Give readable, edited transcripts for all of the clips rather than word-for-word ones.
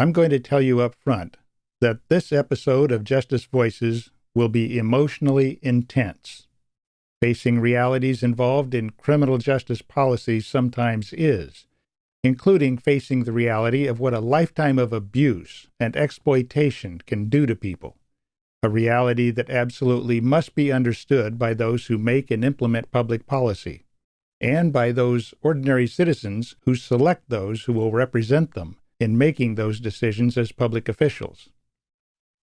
I'm going to tell you up front that this episode of Justice Voices will be emotionally intense. Facing realities involved in criminal justice policy sometimes is, including facing the reality of what a lifetime of abuse and exploitation can do to people, a reality that absolutely must be understood by those who make and implement public policy, and by those ordinary citizens who select those who will represent them in making those decisions as public officials.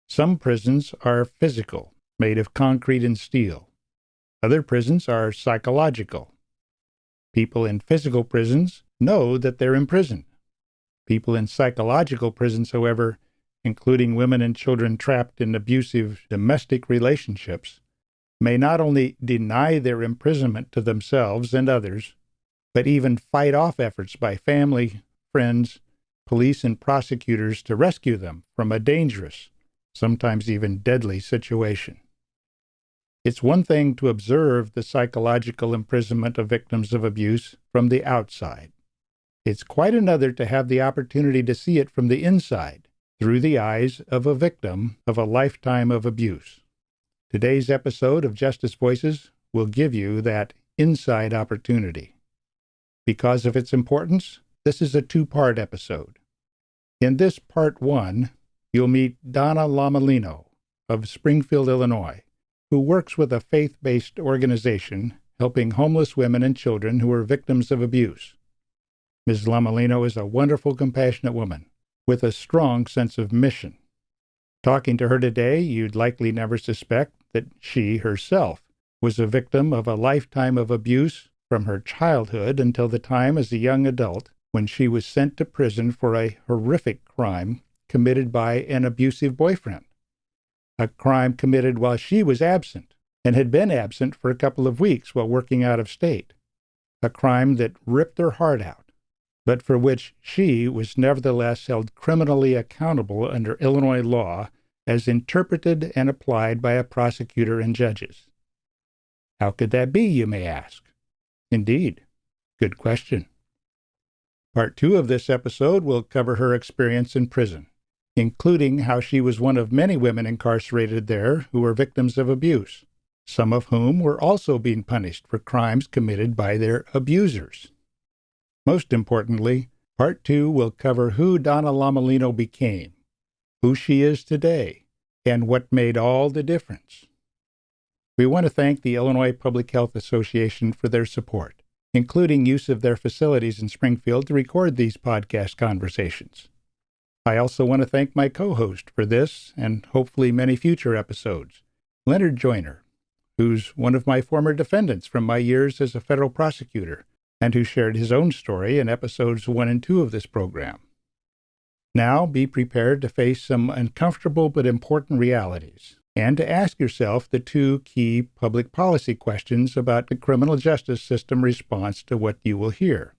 Some prisons are physical, made of concrete and steel. Other prisons are psychological. People in physical prisons know that they're imprisoned. People in psychological prisons, however, including women and children trapped in abusive domestic relationships, may not only deny their imprisonment to themselves and others, but even fight off efforts by family, friends, police, and prosecutors to rescue them from a dangerous, sometimes even deadly situation. It's one thing to observe the psychological imprisonment of victims of abuse from the outside. It's quite another to have the opportunity to see it from the inside, through the eyes of a victim of a lifetime of abuse. Today's episode of Justice Voices will give you that inside opportunity. Because of its importance, this is a two-part episode. In this part one, you'll meet Donna Lomelino of Springfield, Illinois, who works with a faith-based organization helping homeless women and children who are victims of abuse. Ms. Lomelino is a wonderful, compassionate woman with a strong sense of mission. Talking to her today, you'd likely never suspect that she herself was a victim of a lifetime of abuse from her childhood until the time as a young adult when she was sent to prison for a horrific crime committed by an abusive boyfriend. A crime committed while she was absent and had been absent for a couple of weeks while working out of state. A crime that ripped her heart out, but for which she was nevertheless held criminally accountable under Illinois law as interpreted and applied by a prosecutor and judges. How could that be, you may ask? Indeed, good question. Part 2 of this episode will cover her experience in prison, including how she was one of many women incarcerated there who were victims of abuse, some of whom were also being punished for crimes committed by their abusers. Most importantly, Part 2 will cover who Donna Lomelino became, who she is today, and what made all the difference. We want to thank the Illinois Public Health Association for their support, including use of their facilities in Springfield to record these podcast conversations. I also want to thank my co-host for this and hopefully many future episodes, Lynard Joiner, who's one of my former defendants from my years as a federal prosecutor and who shared his own story in episodes 1 and 2 of this program. Now be prepared to face some uncomfortable but important realities and to ask yourself the two key public policy questions about the criminal justice system response to what you will hear.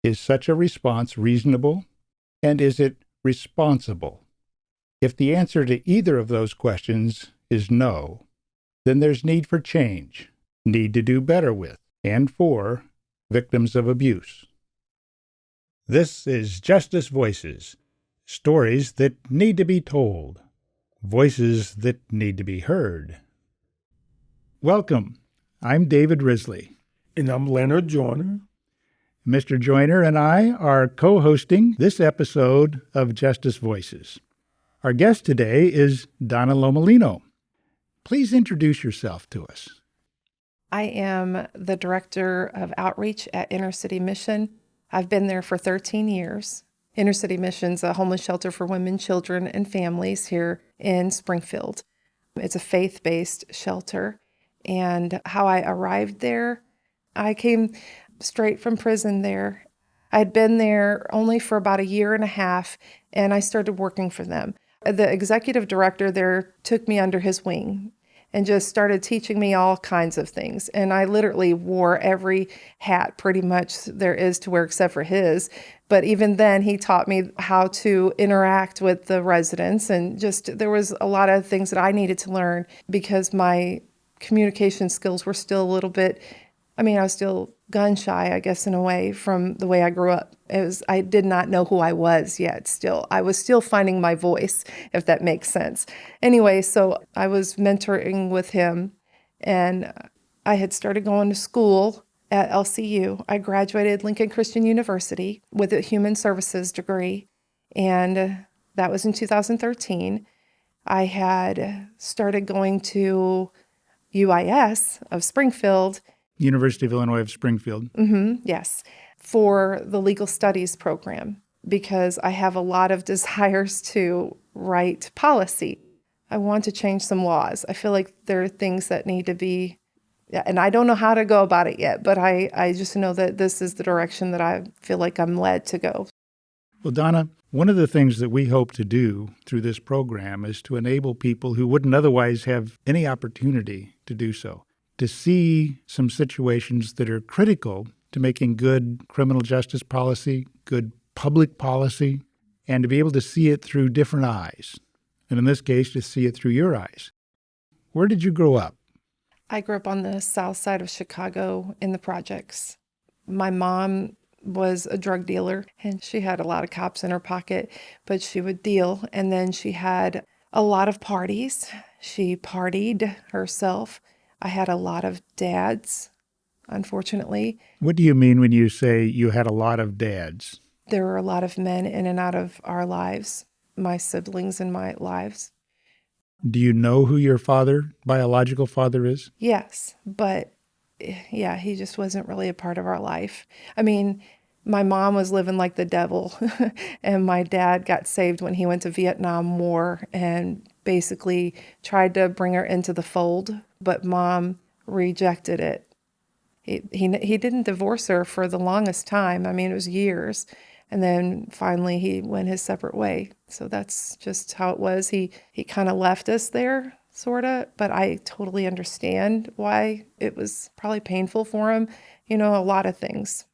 Is such a response reasonable? And is it responsible? If the answer to either of those questions is no, then there's need for change, need to do better with, and for, victims of abuse. This is Justice Voices, stories that need to be told, voices that need to be heard. Welcome. I'm David Risley. And I'm Lynard Joiner. Mr. Joiner and I are co-hosting this episode of Justice Voices. Our guest today is Donna Lomelino. Please introduce yourself to us. I am the director of outreach at Inner City Mission. I've been there for 13 years. Inner City Mission's a homeless shelter for women, children, and families here in Springfield. It's a faith-based shelter. And how I arrived there, I came straight from prison there. I'd been there only for about a year and a half, and I started working for them. The executive director there took me under his wing and just started teaching me all kinds of things. And I literally wore every hat pretty much there is to wear except for his. But even then, he taught me how to interact with the residents. And just there was a lot of things that I needed to learn because my communication skills were still a little bit I mean, I was still gun shy, I guess, in a way, from the way I grew up. I did not know who I was yet still. I was still finding my voice, if that makes sense. Anyway, so I was mentoring with him, and I had started going to school at LCU. I graduated Lincoln Christian University with a human services degree, and that was in 2013. I had started going to UIS of Springfield. University of Illinois of Springfield. Yes, for the legal studies program, because I have a lot of desires to write policy. I want to change some laws. I feel like there are things that need to be, and I don't know how to go about it yet, but I just know that this is the direction that I feel like I'm led to go. Well, Donna, one of the things that we hope to do through this program is to enable people who wouldn't otherwise have any opportunity to do so, to see some situations that are critical to making good criminal justice policy, good public policy, and to be able to see it through different eyes. And in this case, to see it through your eyes. Where did you grow up? I grew up on the south side of Chicago in the projects. My mom was a drug dealer, and she had a lot of cops in her pocket, but she would deal. And then she had a lot of parties. She partied herself. I had a lot of dads, unfortunately. What do you mean when you say you had a lot of dads? There were a lot of men in and out of our lives, my siblings and my lives. Do you know who your biological father is? Yes, but yeah, he just wasn't really a part of our life. I mean, my mom was living like the devil, and my dad got saved when he went to Vietnam War and basically tried to bring her into the fold, but mom rejected it. He didn't divorce her for the longest time. I mean, it was years. And then finally he went his separate way. So that's just how it was. He kind of left us there, sort of, but I totally understand why it was probably painful for him. You know, a lot of things.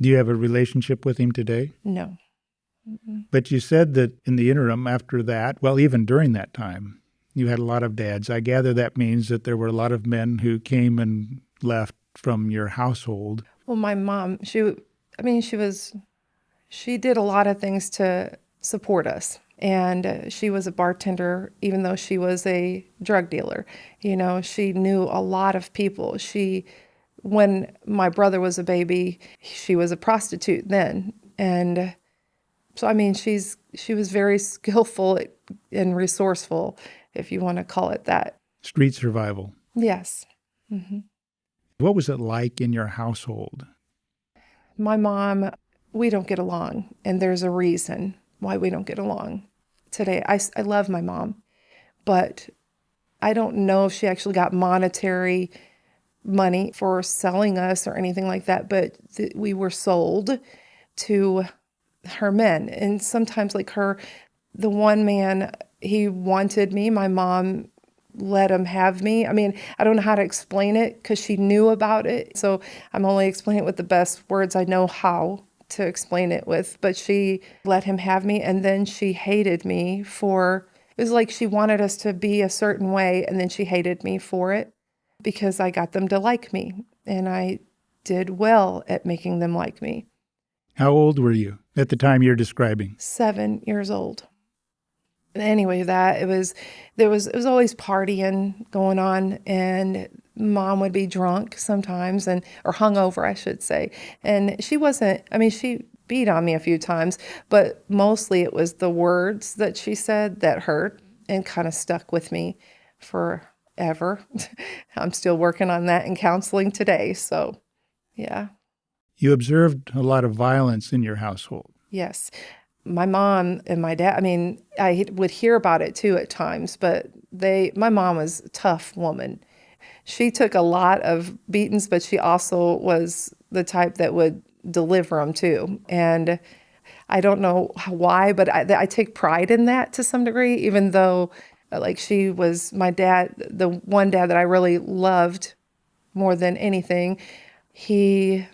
Do you have a relationship with him today? No. But you said that in the interim after that, well, even during that time, you had a lot of dads. I gather that means that there were a lot of men who came and left from your household. Well, my mom, she did a lot of things to support us. And she was a bartender, even though she was a drug dealer. You know, she knew a lot of people. When my brother was a baby, she was a prostitute then. And so, I mean, she was very skillful and resourceful, if you want to call it that. Street survival. Yes. Mm-hmm. What was it like in your household? My mom, we don't get along, and there's a reason why we don't get along today. I love my mom, but I don't know if she actually got monetary money for selling us or anything like that, but we were sold to her men. And sometimes the one man, he wanted me. My mom let him have me. I mean, I don't know how to explain it because she knew about it. So I'm only explaining it with the best words I know how to explain it with. But she let him have me, and then she hated me it was like she wanted us to be a certain way, and then she hated me for it because I got them to like me, and I did well at making them like me. How old were you at the time you're describing? 7 years old. Anyway, it was always partying going on, and mom would be drunk sometimes or hungover, I should say. And she beat on me a few times, but mostly it was the words that she said that hurt and kind of stuck with me forever. I'm still working on that in counseling today. So, yeah. You observed a lot of violence in your household. Yes. My mom and my dad, I would hear about it too at times, but my mom was a tough woman. She took a lot of beatings, but she also was the type that would deliver them too. And I don't know why, but I take pride in that to some degree, even though she was my dad, the one dad that I really loved more than anything. He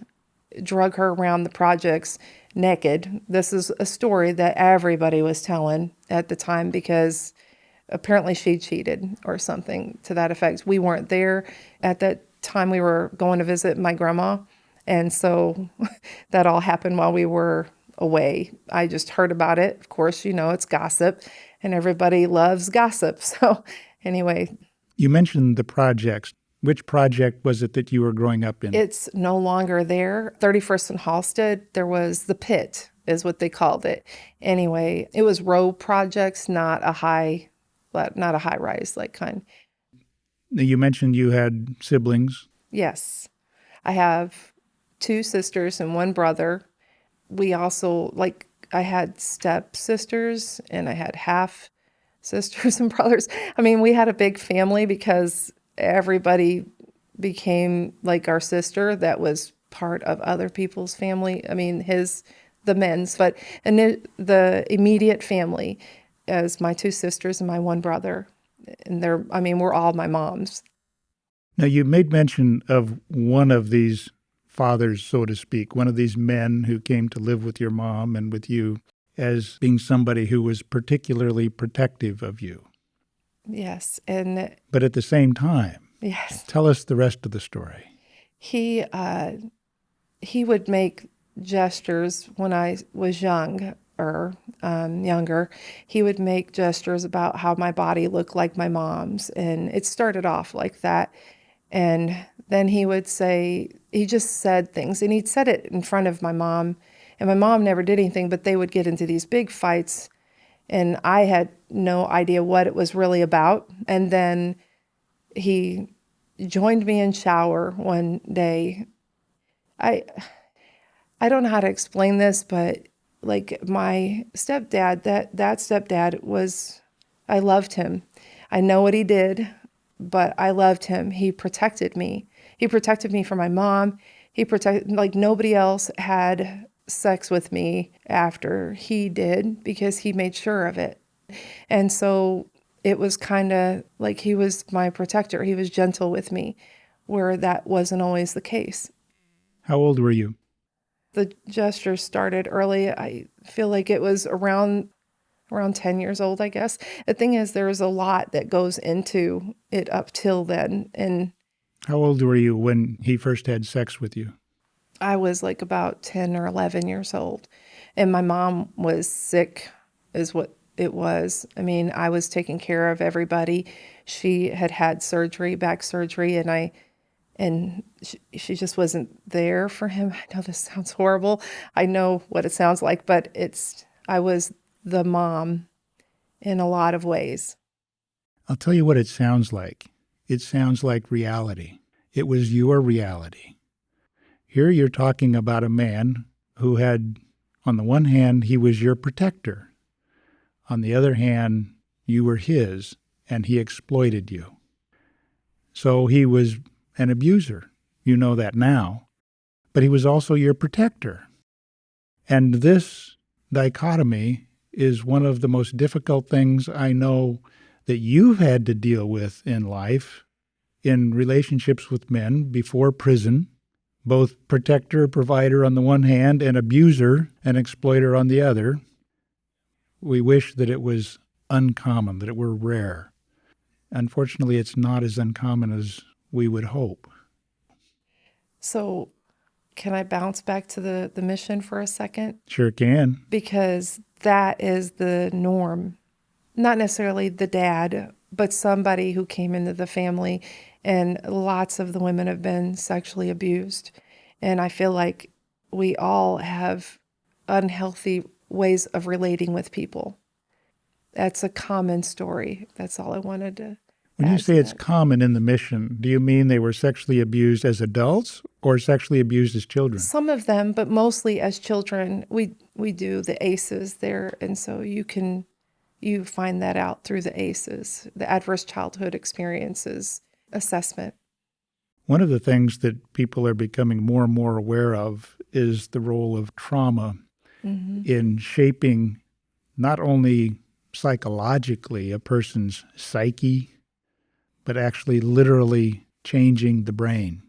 drug her around the projects naked. This is a story that everybody was telling at the time because apparently she cheated or something to that effect. We weren't there at that time we were going to visit my grandma. And so that all happened while we were away. I just heard about it. Of course, it's gossip and everybody loves gossip. So anyway. You mentioned the projects. Which project was it that you were growing up in? It's no longer there. 31st and Halsted, there was the pit is what they called it. Anyway, it was row projects, not a high rise like kind. You mentioned you had siblings. Yes. I have 2 sisters and 1 brother. We also, I had stepsisters and I had half sisters and brothers. I mean, we had a big family because everybody became like our sister that was part of other people's family. I mean, the men's, but the immediate family as my 2 sisters and my 1 brother. And we're all my moms. Now, you made mention of one of these fathers, so to speak, one of these men who came to live with your mom and with you as being somebody who was particularly protective of you. Yes. But at the same time, yes. Tell us the rest of the story. He would make gestures when I was younger. He would make gestures about how my body looked like my mom's, and it started off like that. And then he just said things, and he'd said it in front of my mom, and my mom never did anything, but they would get into these big fights, and I had no idea what it was really about. And then he joined me in shower one day. I don't know how to explain this, but my stepdad, that stepdad was, I loved him. I know what he did, but I loved him. He protected me. He protected me from my mom. He protected, nobody else had sex with me after he did because he made sure of it. And so it was kind of like he was my protector. He was gentle with me, where that wasn't always the case. How old were you? The gesture started early. I feel like it was around 10 years old, I guess. The thing is, there's a lot that goes into it up till then. And how old were you when he first had sex with you? I was about 10 or 11 years old. And my mom was sick, is what it was. I mean, I was taking care of everybody. She had surgery, back surgery, and she just wasn't there for him. I know this sounds horrible. I know what it sounds like, but I was the mom in a lot of ways. I'll tell you what it sounds like. It sounds like reality. It was your reality. Here you're talking about a man who had, on the one hand, he was your protector. On the other hand, you were his, and he exploited you. So he was an abuser. You know that now. But he was also your protector. And this dichotomy is one of the most difficult things I know that you've had to deal with in life, in relationships with men before prison, both protector, provider on the one hand, and abuser and exploiter on the other. We wish that it was uncommon, that it were rare. Unfortunately, it's not as uncommon as we would hope. So can I bounce back to the mission for a second? Sure can. Because that is the norm. Not necessarily the dad, but somebody who came into the family, and lots of the women have been sexually abused. And I feel like we all have unhealthy ways of relating with people. That's a common story. That's all I wanted to When you say it's common in the mission, do you mean they were sexually abused as adults or sexually abused as children? Some of them, but mostly as children. We do the ACEs there, and so you find that out through the ACEs, the Adverse Childhood Experiences Assessment. One of the things that people are becoming more and more aware of is the role of trauma in shaping not only psychologically a person's psyche, but actually literally changing the brain,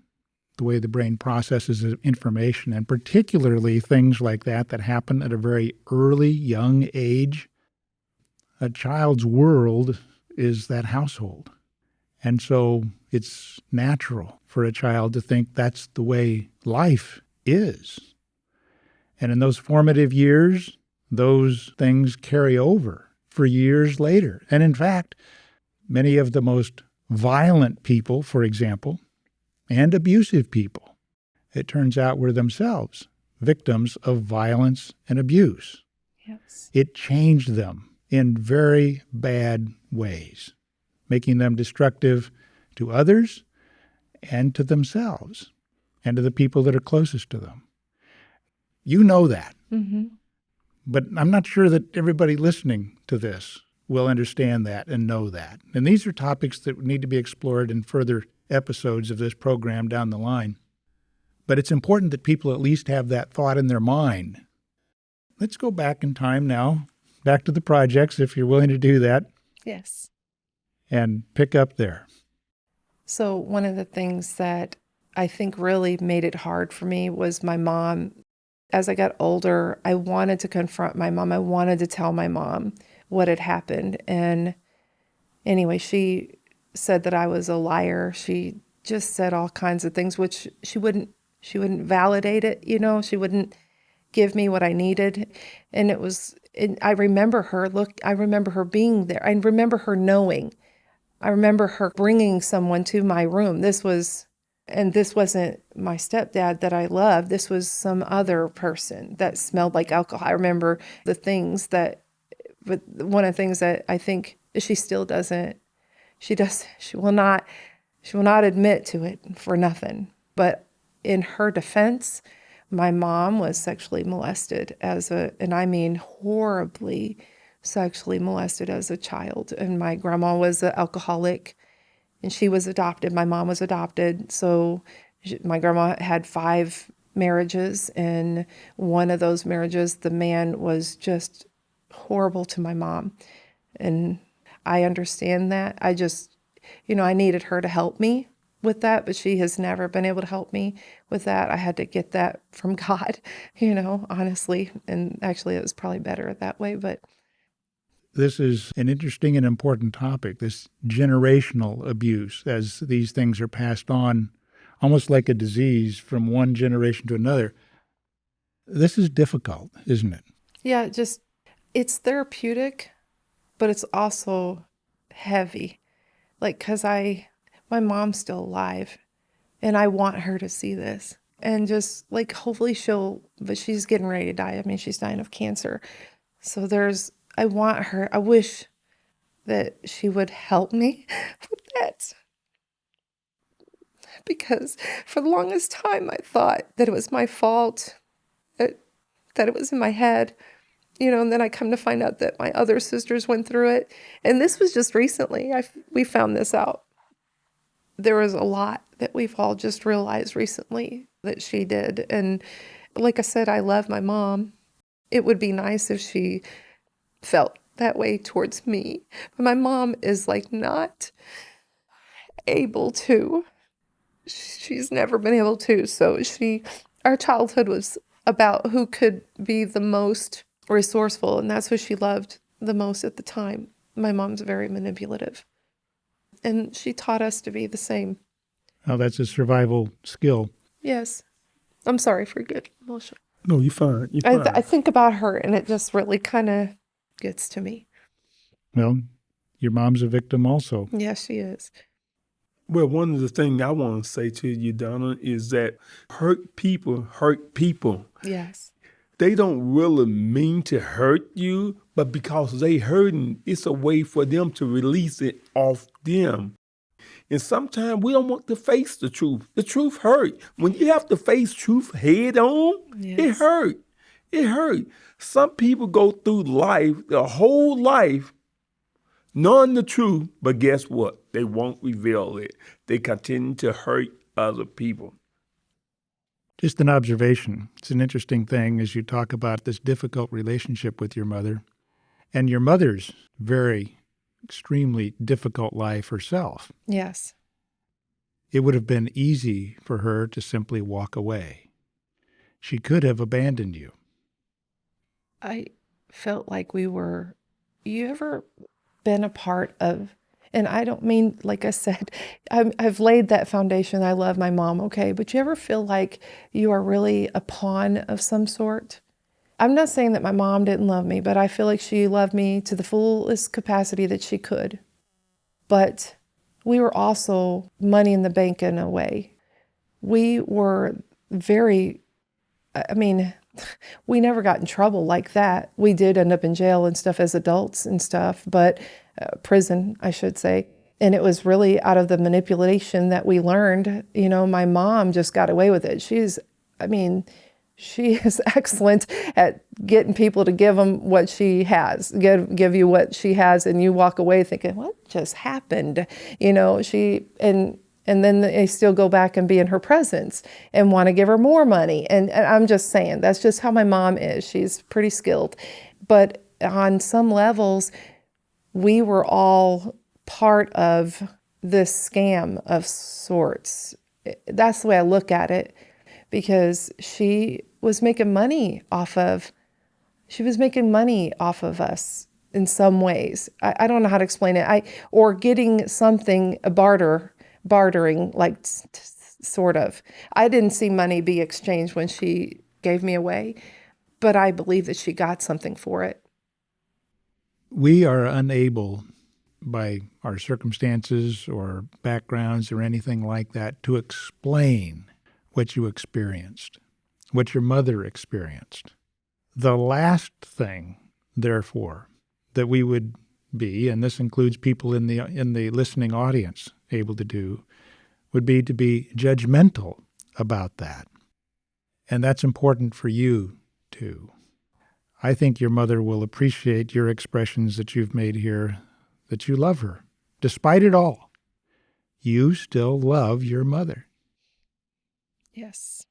the way the brain processes information, and particularly things like that happen at a very early, young age. A child's world is that household. And so it's natural for a child to think that's the way life is. And in those formative years, those things carry over for years later. And in fact, many of the most violent people, for example, and abusive people, it turns out were themselves victims of violence and abuse. Yes. It changed them in very bad ways, making them destructive to others and to themselves and to the people that are closest to them. You know that. Mm-hmm. But I'm not sure that everybody listening to this will understand that and know that. And these are topics that need to be explored in further episodes of this program down the line. But it's important that people at least have that thought in their mind. Let's go back in time now, back to the projects, if you're willing to do that, Yes. and pick up there. So one of the things that I think really made it hard for me was my mom. As I got older, I wanted to confront my mom. I wanted to tell my mom what had happened. And anyway, she said that I was a liar. She just said all kinds of things, which she wouldn't validate it, she wouldn't give me what I needed. And I remember I remember her being there. I remember her knowing. I remember her bringing someone to my room. This wasn't my stepdad that I loved. This was some other person that smelled like alcohol. I remember but one of the things that I think she still doesn't, she will not admit to it for nothing. But in her defense, my mom was sexually molested and I mean horribly sexually molested as a child. And my grandma was an alcoholic and she was adopted. My mom was adopted. So my grandma had 5 marriages, and one of those marriages, the man was just horrible to my mom. And I understand that. I just, I needed her to help me with that, but she has never been able to help me with that. I had to get that from God, honestly. And actually it was probably better that way, but This is an interesting and important topic, this generational abuse, as these things are passed on almost like a disease from one generation to another. This is difficult, isn't it? yeah, it's therapeutic, but it's also heavy. Because my mom's still alive and I want her to see this and just hopefully but she's getting ready to die. I mean, she's dying of cancer. So I want her, I wish that she would help me with that. Because for the longest time, I thought that it was my fault, that it was in my head, and then I come to find out that my other sisters went through it. And this was just recently, we found this out. There was a lot that we've all just realized recently that she did. And like I said, I love my mom. It would be nice if she felt that way towards me. But my mom is not able to. She's never been able to. So our childhood was about who could be the most resourceful. And that's what she loved the most at the time. My mom's very manipulative. And she taught us to be the same. Oh, that's a survival skill. Yes. I'm sorry for getting emotional. No, you're fine. You're fine. I think about her and it just really kind of gets to me. Well, your mom's a victim also. Yes, she is. Well, one of the things I want to say to you, Donna, is that hurt people hurt people. Yes. They don't really mean to hurt you, but because they hurting, it's a way for them to release it off them. And sometimes we don't want to face the truth. The truth hurt. When you have to face truth head on, It hurt. It hurt. Some people go through life, their whole life, knowing the truth, but guess what? They won't reveal it. They continue to hurt other people. Just an observation. It's an interesting thing as you talk about this difficult relationship with your mother and your mother's very extremely difficult life herself. Yes. It would have been easy for her to simply walk away. She could have abandoned you. I felt like you ever been a part of, And I don't mean, like I said, I've laid that foundation. I love my mom, okay? But you ever feel like you are really a pawn of some sort? I'm not saying that my mom didn't love me, but I feel like she loved me to the fullest capacity that she could. But we were also money in the bank in a way. We were very, I mean, we never got in trouble like that. We did end up in jail and stuff as adults and stuff, but prison, I should say. And it was really out of the manipulation that we learned. You know, my mom just got away with it. She is excellent at getting people to give them what she has, give you what she has, and you walk away thinking, what just happened? You know, and then they still go back and be in her presence and want to give her more money. And I'm just saying, that's just how my mom is. She's pretty skilled. But on some levels, we were all part of this scam of sorts. That's the way I look at it, because she was making money off of us in some ways. I don't know how to explain it. Or getting something, bartering, like sort of. I didn't see money be exchanged when she gave me away, but I believe that she got something for it. We are unable, by our circumstances or backgrounds or anything like that, to explain what you experienced, what your mother experienced. The last thing, therefore, that we would be, and this includes people in the listening audience, able to do, would be to be judgmental about that. And that's important for you, too. I think your mother will appreciate your expressions that you've made here, that you love her. Despite it all, you still love your mother. Yes.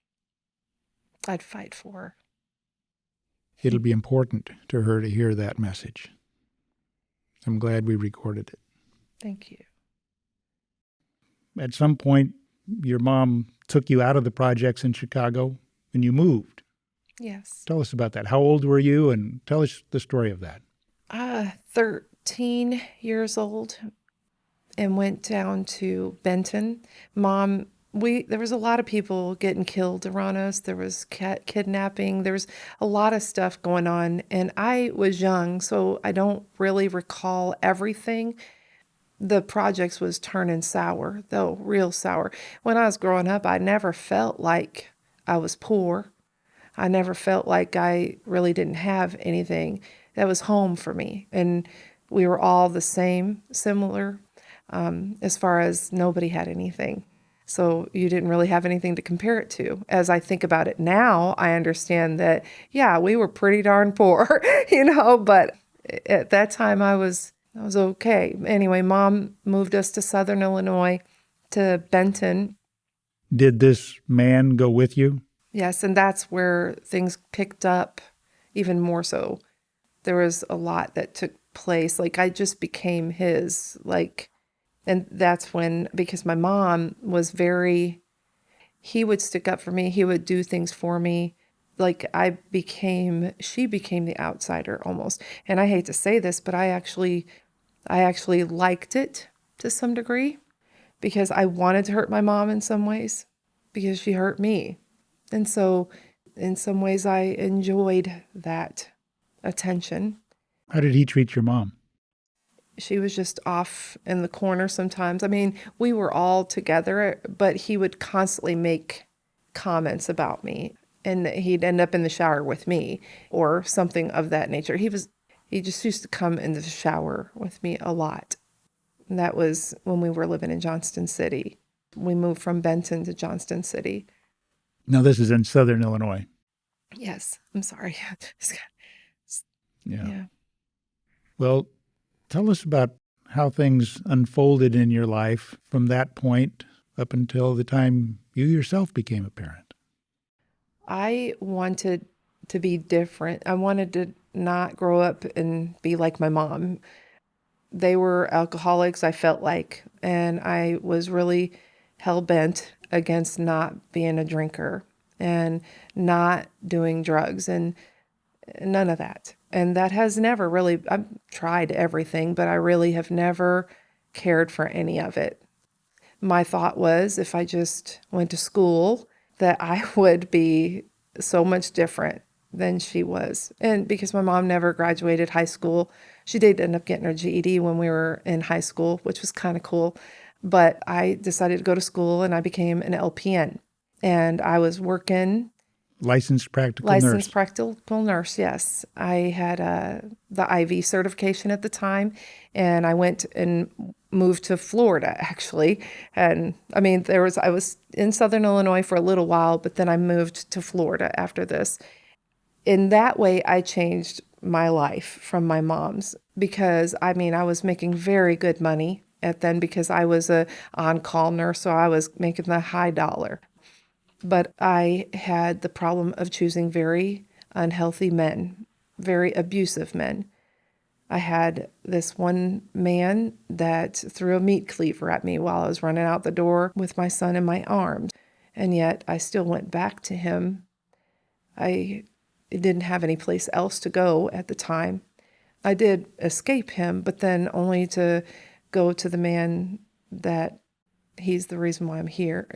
I'd fight for her. It'll be important to her to hear that message. I'm glad we recorded it. Thank you. At some point, your mom took you out of the projects in Chicago and you moved. Yes. Tell us about that. How old were you? And tell us the story of that. 13 years old, and went down to Benton. Mom, there was a lot of people getting killed around us. There was kidnapping. There was a lot of stuff going on. And I was young, so I don't really recall everything. The projects was turning sour, though, real sour. When I was growing up, I never felt like I was poor. I never felt like I really didn't have anything. That was home for me. And we were all the same, similar, as far as nobody had anything. So you didn't really have anything to compare it to. As I think about it now, I understand that, yeah, we were pretty darn poor, but at that time I was okay. Anyway, Mom moved us to Southern Illinois, to Benton. Did this man go with you? Yes, and that's where things picked up even more so. There was a lot that took place. Like, I just became his, and that's when, because my mom was he would stick up for me. He would do things for me. Like, she became the outsider almost. And I hate to say this, but I actually liked it to some degree, because I wanted to hurt my mom in some ways, because she hurt me. And so in some ways I enjoyed that attention. How did he treat your mom? She was just off in the corner sometimes. I mean, we were all together, but he would constantly make comments about me, and he'd end up in the shower with me or something of that nature. He just used to come in the shower with me a lot. And that was when we were living in Johnston City. We moved from Benton to Johnston City. Now, this is in Southern Illinois. Yes. I'm sorry. Yeah. Well, tell us about how things unfolded in your life from that point up until the time you yourself became a parent. I wanted to be different. I wanted to not grow up and be like my mom. They were alcoholics, I felt like, and I was really hell-bent against not being a drinker and not doing drugs and none of that. And that has never really, I've tried everything, but I really have never cared for any of it. My thought was if I just went to school, that I would be so much different than she was. And because my mom never graduated high school, she did end up getting her GED when we were in high school, which was kind of cool. But I decided to go to school and I became an LPN. And I was working. Licensed practical Nurse, yes. I had the IV certification at the time, and I went and moved to Florida, actually. And I mean, I was in Southern Illinois for a little while, but then I moved to Florida after this. In that way, I changed my life from my mom's because, I mean, I was making very good money at then because I was a on-call nurse, so I was making the high dollar. But I had the problem of choosing very unhealthy men, very abusive men. I had this one man that threw a meat cleaver at me while I was running out the door with my son in my arms. And yet I still went back to him. I didn't have any place else to go at the time. I did escape him, but then only to go to the man that he's the reason why I'm here,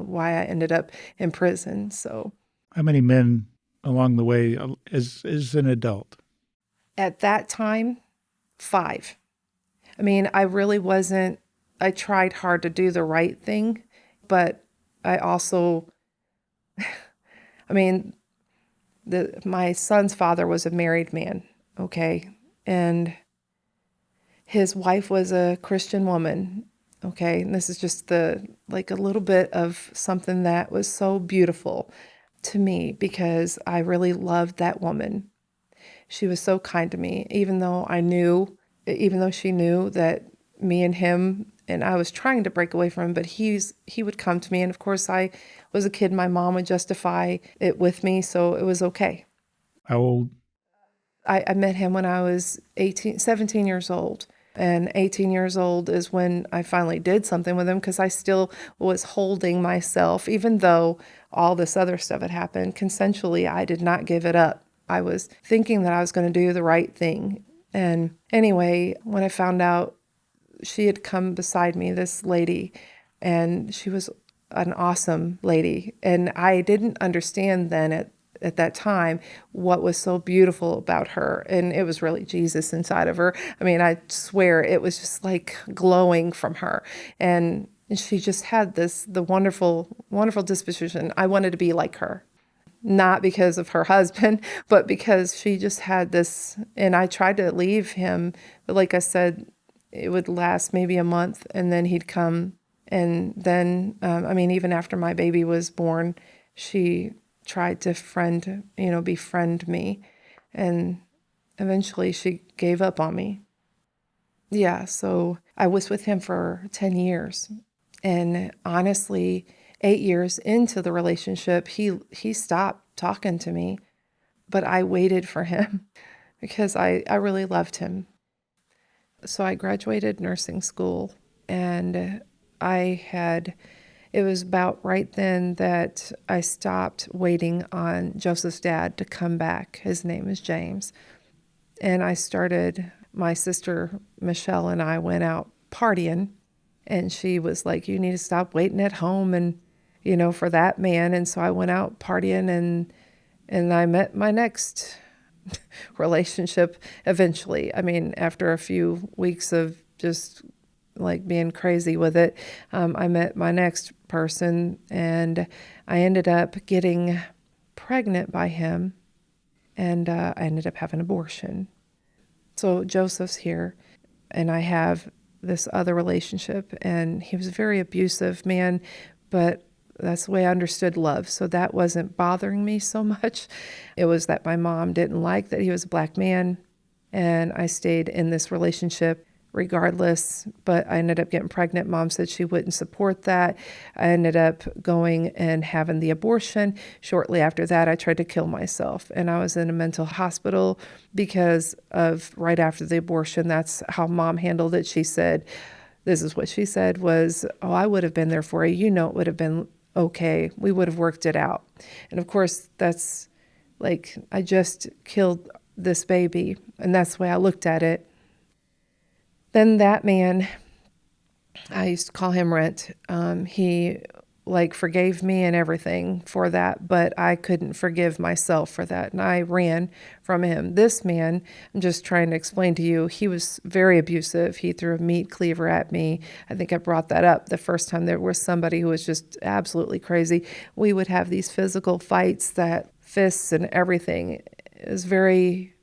why I ended up in prison. So, how many men along the way as an adult? At that time, 5. I mean, I really wasn't, I tried hard to do the right thing, but I also, I mean, my son's father was a married man, okay? And his wife was a Christian woman. Okay, and this is just a little bit of something that was so beautiful to me because I really loved that woman. She was so kind to me, even though she knew that me and him, and I was trying to break away from him, but he would come to me, and of course I was a kid, my mom would justify it with me, so it was okay. How old? I met him when I was 17 years old. And 18 years old is when I finally did something with him because I still was holding myself, even though all this other stuff had happened. Consensually, I did not give it up. I was thinking that I was going to do the right thing. And anyway, when I found out she had come beside me, this lady, and she was an awesome lady. And I didn't understand then at that time what was so beautiful about her, and it was really Jesus inside of her. I mean, I swear it was just like glowing from her, and she just had the wonderful disposition. I wanted to be like her, not because of her husband, but because she just had this. And I tried to leave him, but like I said, it would last maybe a month, and then he'd come. And then even after my baby was born, she tried to befriend me, and eventually she gave up on me. Yeah, so I was with him for 10 years, and honestly, 8 years into the relationship, he stopped talking to me, but I waited for him because I really loved him. So I graduated nursing school, and it was about right then that I stopped waiting on Joseph's dad to come back. His name is James. And my sister Michelle and I went out partying, and she was like, you need to stop waiting at home and, for that man. And so I went out partying, and I met my next relationship eventually. I mean, after a few weeks of just like being crazy with it, I met my next person, and I ended up getting pregnant by him, and I ended up having an abortion. So Joseph's here, and I have this other relationship, and he was a very abusive man, but that's the way I understood love. So that wasn't bothering me so much. It was that my mom didn't like that he was a black man, and I stayed in this relationship regardless, but I ended up getting pregnant. Mom said she wouldn't support that. I ended up going and having the abortion. Shortly after that, I tried to kill myself, and I was in a mental hospital because of right after the abortion. That's how Mom handled it. She said, this is what she said was, oh, I would have been there for you. It would have been okay. We would have worked it out. And of course, that's like, I just killed this baby, and that's the way I looked at it. Then that man I used to call him Rent. He forgave me and everything for that, but I couldn't forgive myself for that. And I ran from him. This man, I'm just trying to explain to you, he was very abusive. He threw a meat cleaver at me. I think I brought that up the first time there was somebody who was just absolutely crazy. We would have these physical fights, that fists and everything. It was very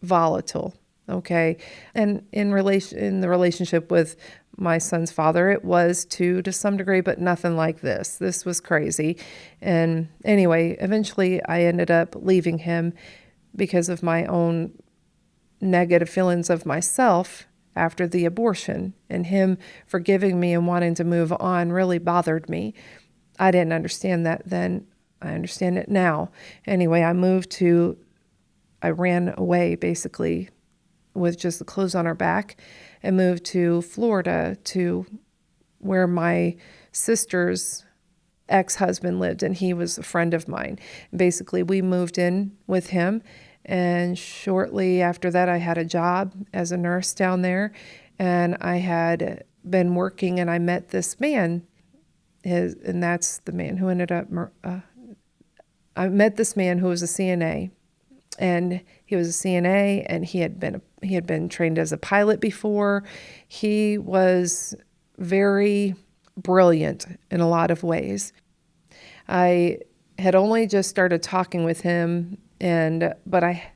volatile. Okay. And in the relationship with my son's father, it was to some degree, but nothing like this. This was crazy. And anyway, eventually I ended up leaving him because of my own negative feelings of myself after the abortion, and him forgiving me and wanting to move on really bothered me. I didn't understand that then. I understand it now. Anyway, I ran away basically with just the clothes on our back and moved to Florida, to where my sister's ex-husband lived, and he was a friend of mine. Basically, we moved in with him, and shortly after that, I had a job as a nurse down there, and I had been working, and I met this man, and that's the man who ended up, I met this man who was a CNA, and he was a CNA, and he had been trained as a pilot before. He was very brilliant in a lot of ways. I had only just started talking with him, but I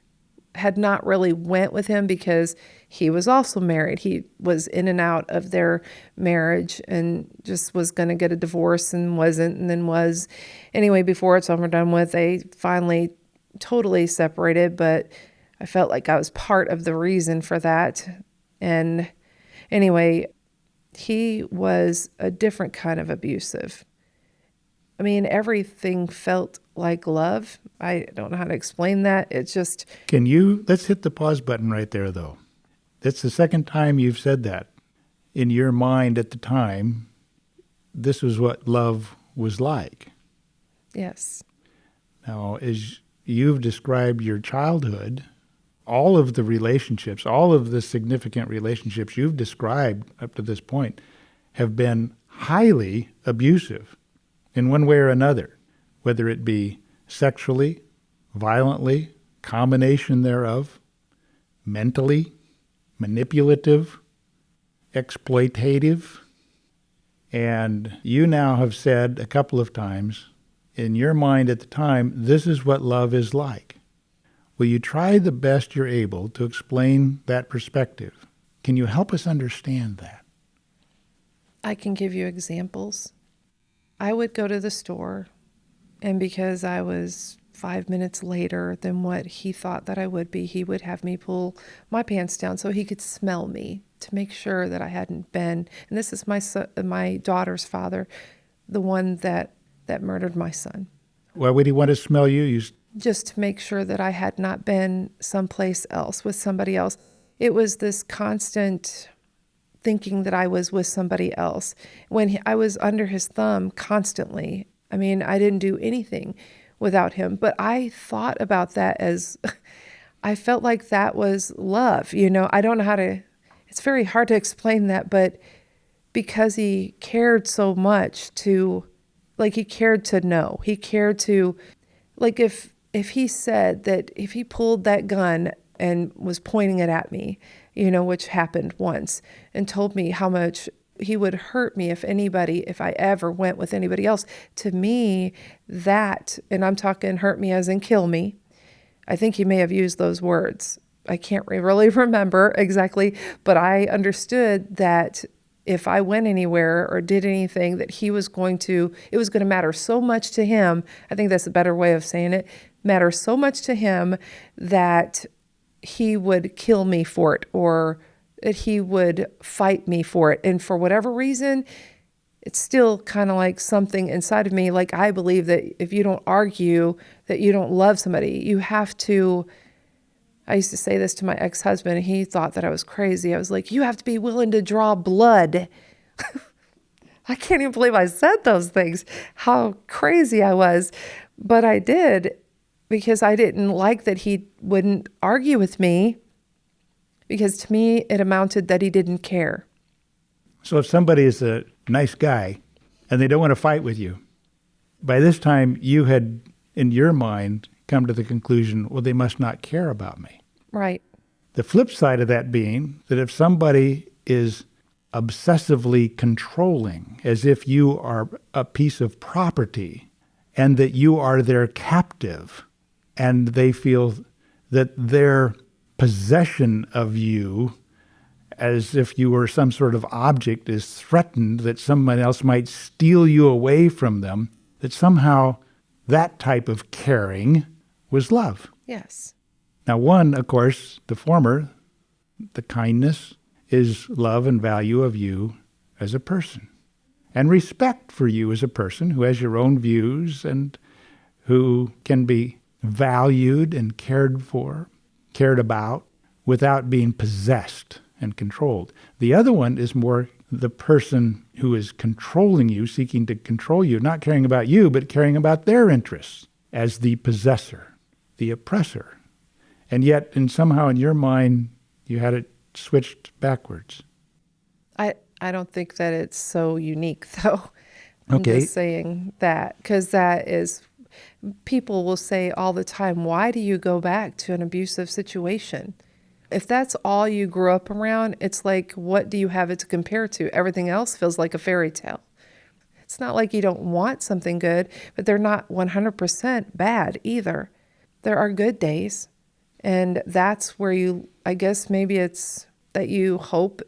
had not really went with him because he was also married. He was in and out of their marriage and just was going to get a divorce and wasn't, and then was. Anyway, before it's over and done with, they finally totally separated, but I felt like I was part of the reason for that. And anyway, he was a different kind of abusive. I mean, everything felt like love. I don't know how to explain that. It's just... Let's hit the pause button right there, though. That's the second time you've said that. In your mind at the time, this was what love was like. Yes. Now, as you've described your childhood, all of the relationships, all of the significant relationships you've described up to this point have been highly abusive in one way or another, whether it be sexually, violently, combination thereof, mentally, manipulative, exploitative. And you now have said a couple of times, in your mind at the time, this is what love is like. Will you try the best you're able to explain that perspective? Can you help us understand that? I can give you examples. I would go to the store, and because I was 5 minutes later than what he thought that I would be, he would have me pull my pants down so he could smell me to make sure that I hadn't been, and this is my daughter's father, the one that murdered my son. Why would he want to smell you? Just to make sure that I had not been someplace else with somebody else. It was this constant thinking that I was with somebody else when I was under his thumb constantly. I mean, I didn't do anything without him, but I thought about that as, I felt like that was love. I don't know it's very hard to explain that, but because he cared so much he cared to know. He cared to, if he said that, if he pulled that gun and was pointing it at me, which happened once, and told me how much he would hurt me if I ever went with anybody else, to me, that, and I'm talking hurt me as in kill me. I think he may have used those words. I can't really remember exactly, but I understood that if I went anywhere or did anything, that it was going to matter so much to him. I think that's a better way of saying it. Matter so much to him that he would kill me for it, or that he would fight me for it. And for whatever reason, it's still kind of like something inside of me. Like, I believe that if you don't argue that you don't love somebody, you have to. I used to say this to my ex-husband, and he thought that I was crazy. I was like, you have to be willing to draw blood. I can't even believe I said those things, how crazy I was. But I did, because I didn't like that he wouldn't argue with me, because to me it amounted that he didn't care. So if somebody is a nice guy and they don't want to fight with you, by this time you had, in your mind, come to the conclusion, well, they must not care about me. Right. The flip side of that being that if somebody is obsessively controlling, as if you are a piece of property and that you are their captive, and they feel that their possession of you, as if you were some sort of object, is threatened, that someone else might steal you away from them, that somehow that type of caring was love. Yes. Now, one, of course, the former, the kindness, is love and value of you as a person, and respect for you as a person who has your own views and who can be valued and cared for, cared about, without being possessed and controlled. The other one is more the person who is controlling you, seeking to control you, not caring about you, but caring about their interests as the possessor, the oppressor. And yet, somehow in your mind, you had it switched backwards. I don't think that it's so unique, though. I'm Okay. just saying that, because that is, people will say all the time, why do you go back to an abusive situation? If that's all you grew up around, it's like, what do you have it to compare to? Everything else feels like a fairy tale. It's not like you don't want something good, but they're not 100% bad either. There are good days. And that's where you, I guess maybe it's that you hope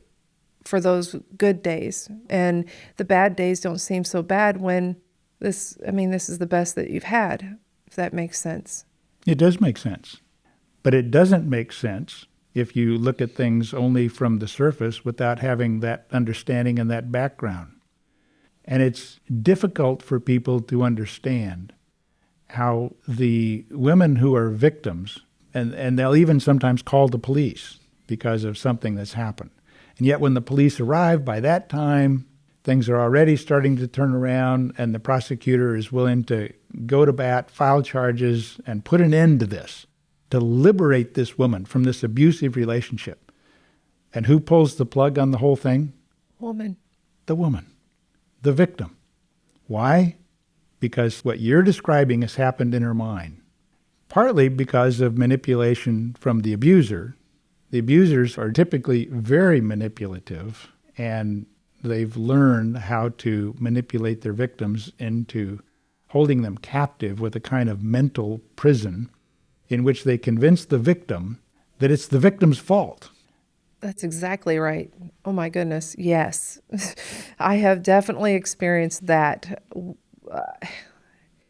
for those good days. And the bad days don't seem so bad when this is the best that you've had, if that makes sense. It does make sense. But it doesn't make sense if you look at things only from the surface without having that understanding and that background. And it's difficult for people to understand how the women who are victims, and they'll even sometimes call the police because of something that's happened. And yet when the police arrive, by that time, things are already starting to turn around, and the prosecutor is willing to go to bat, file charges, and put an end to this, to liberate this woman from this abusive relationship. And who pulls the plug on the whole thing? Woman. The woman, the victim. Why? Because what you're describing has happened in her mind. Partly because of manipulation from the abuser. The abusers are typically very manipulative, and they've learned how to manipulate their victims into holding them captive with a kind of mental prison in which they convince the victim that it's the victim's fault. That's exactly right. Oh my goodness. Yes. I have definitely experienced that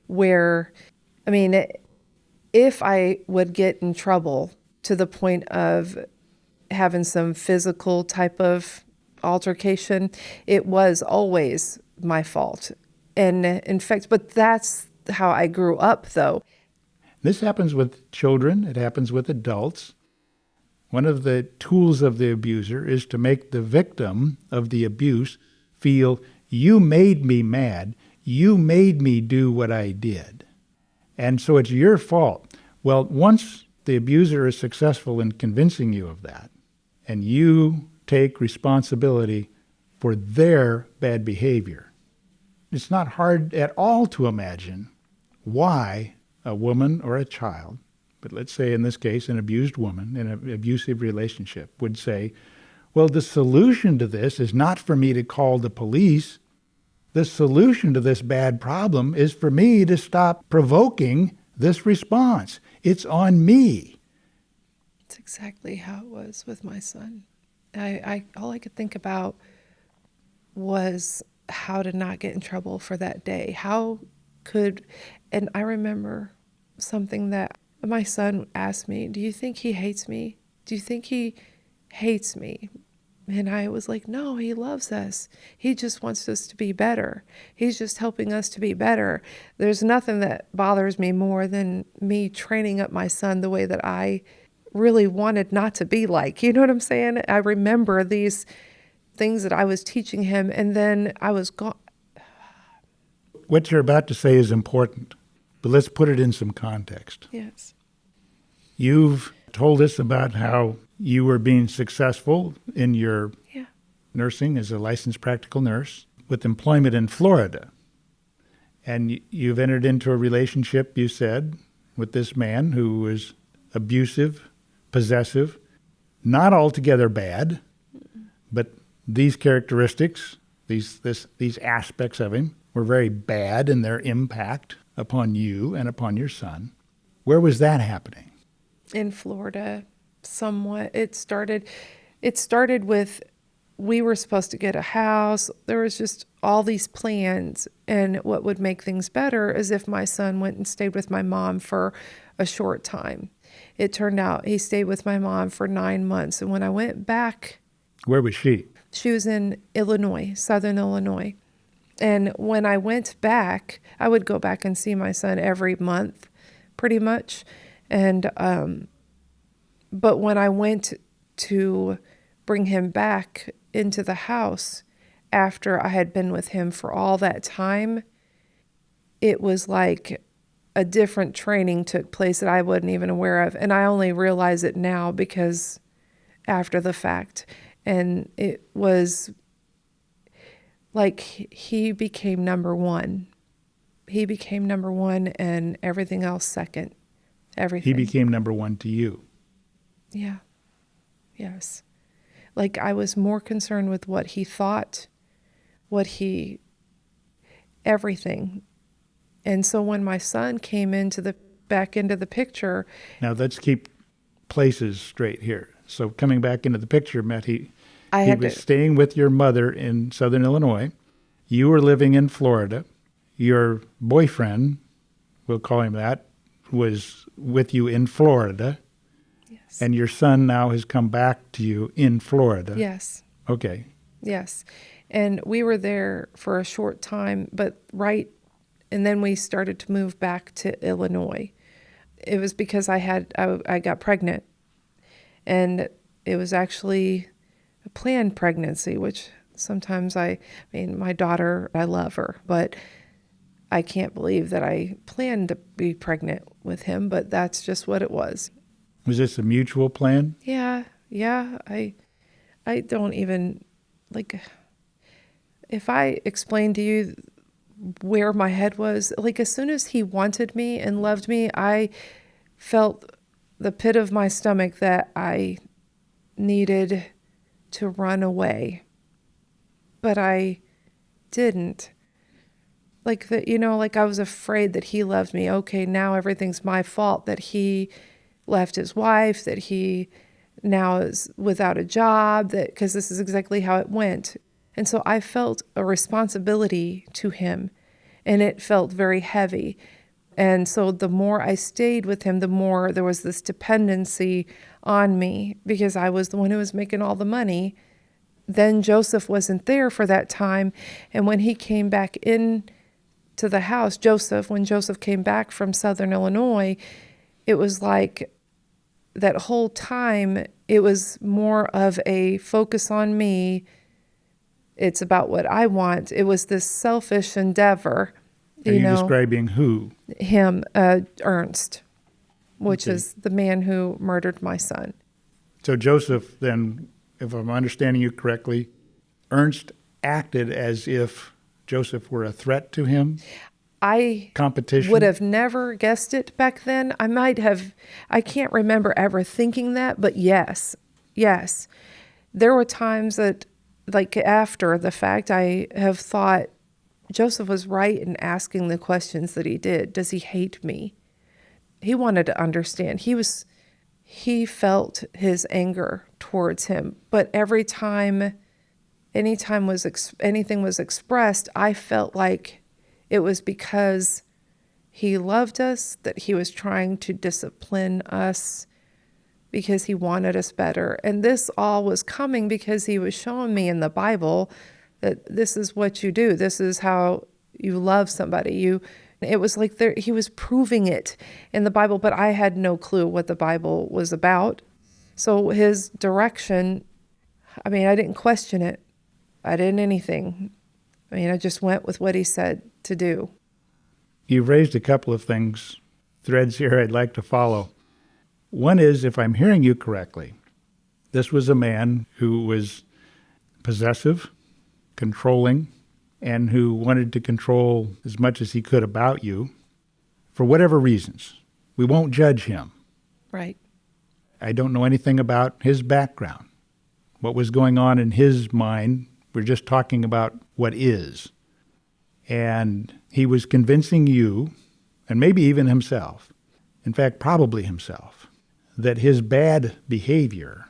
where, if I would get in trouble to the point of having some physical type of altercation, it was always my fault. And in fact, but that's how I grew up, though. This happens with children. It happens with adults. One of the tools of the abuser is to make the victim of the abuse feel, you made me mad. You made me do what I did. And so it's your fault. Well, once the abuser is successful in convincing you of that, and you take responsibility for their bad behavior, it's not hard at all to imagine why a woman or a child, but let's say in this case an abused woman in an abusive relationship, would say, well, the solution to this is not for me to call the police. The solution to this bad problem is for me to stop provoking this response. It's on me. It's exactly how it was with my son. I all I could think about was how to not get in trouble for that day. And I remember something that my son asked me, do you think he hates me? Do you think he hates me? And I was like, no, he loves us. He just wants us to be better. He's just helping us to be better. There's nothing that bothers me more than me training up my son the way that I really wanted not to be like. You know what I'm saying? I remember these things that I was teaching him, and then I was gone. What you're about to say is important, but let's put it in some context. Yes. You've told us about how you were being successful in your nursing as a licensed practical nurse with employment in Florida. And you've entered into a relationship, you said, with this man who was abusive, possessive, not altogether bad, but these characteristics, these aspects of him were very bad in their impact upon you and upon your son. Where was that happening? In Florida, somewhat. It started with, we were supposed to get a house. There was just all these plans. And what would make things better is if my son went and stayed with my mom for a short time. It turned out he stayed with my mom for 9 months. And when I went back... Where was she? She was in Illinois, Southern Illinois. And when I went back, I would go back and see my son every month, pretty much. And but when I went to bring him back into the house after I had been with him for all that time, it was like a different training took place that I wasn't even aware of. And I only realize it now because after the fact. And it was like he became number one. He became number one and everything else second. Everything. He became number one to you. Yeah. Yes. Like I was more concerned with what he thought, everything. And so when my son came back into the picture. Now let's keep places straight here. So coming back into the picture, Matt, he was staying with your mother in Southern Illinois. You were living in Florida. Your boyfriend, we'll call him that, was with you in Florida. Yes. And your son now has come back to you in Florida. Yes. Okay. Yes. And we were there for a short time, and then we started to move back to Illinois. It was because I got pregnant. And it was actually a planned pregnancy, which sometimes my daughter, I love her, but I can't believe that I planned to be pregnant with him, but that's just what it was. Was this a mutual plan? Yeah. I don't even, if I explain to you where my head was, as soon as he wanted me and loved me, I felt the pit of my stomach that I needed to run away. But I didn't. I was afraid that he loved me. Okay, now everything's my fault that he left his wife, that he now is without a job, because this is exactly how it went. And so I felt a responsibility to him, and it felt very heavy. And so the more I stayed with him, the more there was this dependency on me because I was the one who was making all the money. Then Joseph wasn't there for that time. And when he came back in to the house, when Joseph came back from Southern Illinois, it was like that whole time, it was more of a focus on me. It's about what I want. It was this selfish endeavor. Are you describing who? Him, Ernst, which is the man who murdered my son. So Joseph, then, if I'm understanding you correctly, Ernst acted as if Joseph were a threat to him? Competition? Would have never guessed it back then. I can't remember ever thinking that, but yes. There were times that, after the fact, I have thought, Joseph was right in asking the questions that he did. Does he hate me? He wanted to understand. He felt his anger towards him. But every time anything was expressed, I felt like it was because he loved us, that he was trying to discipline us because he wanted us better. And this all was coming because he was showing me in the Bible that this is what you do. This is how you love somebody. It was like he was proving it in the Bible, but I had no clue what the Bible was about. So his direction, I didn't question it. I didn't anything. I just went with what he said to do. You've raised a couple of threads here I'd like to follow. One is, if I'm hearing you correctly, this was a man who was possessive, controlling, and who wanted to control as much as he could about you for whatever reasons. We won't judge him. Right. I don't know anything about his background, what was going on in his mind. We're just talking about what is. And he was convincing you, and maybe even himself, in fact, probably himself, that his bad behavior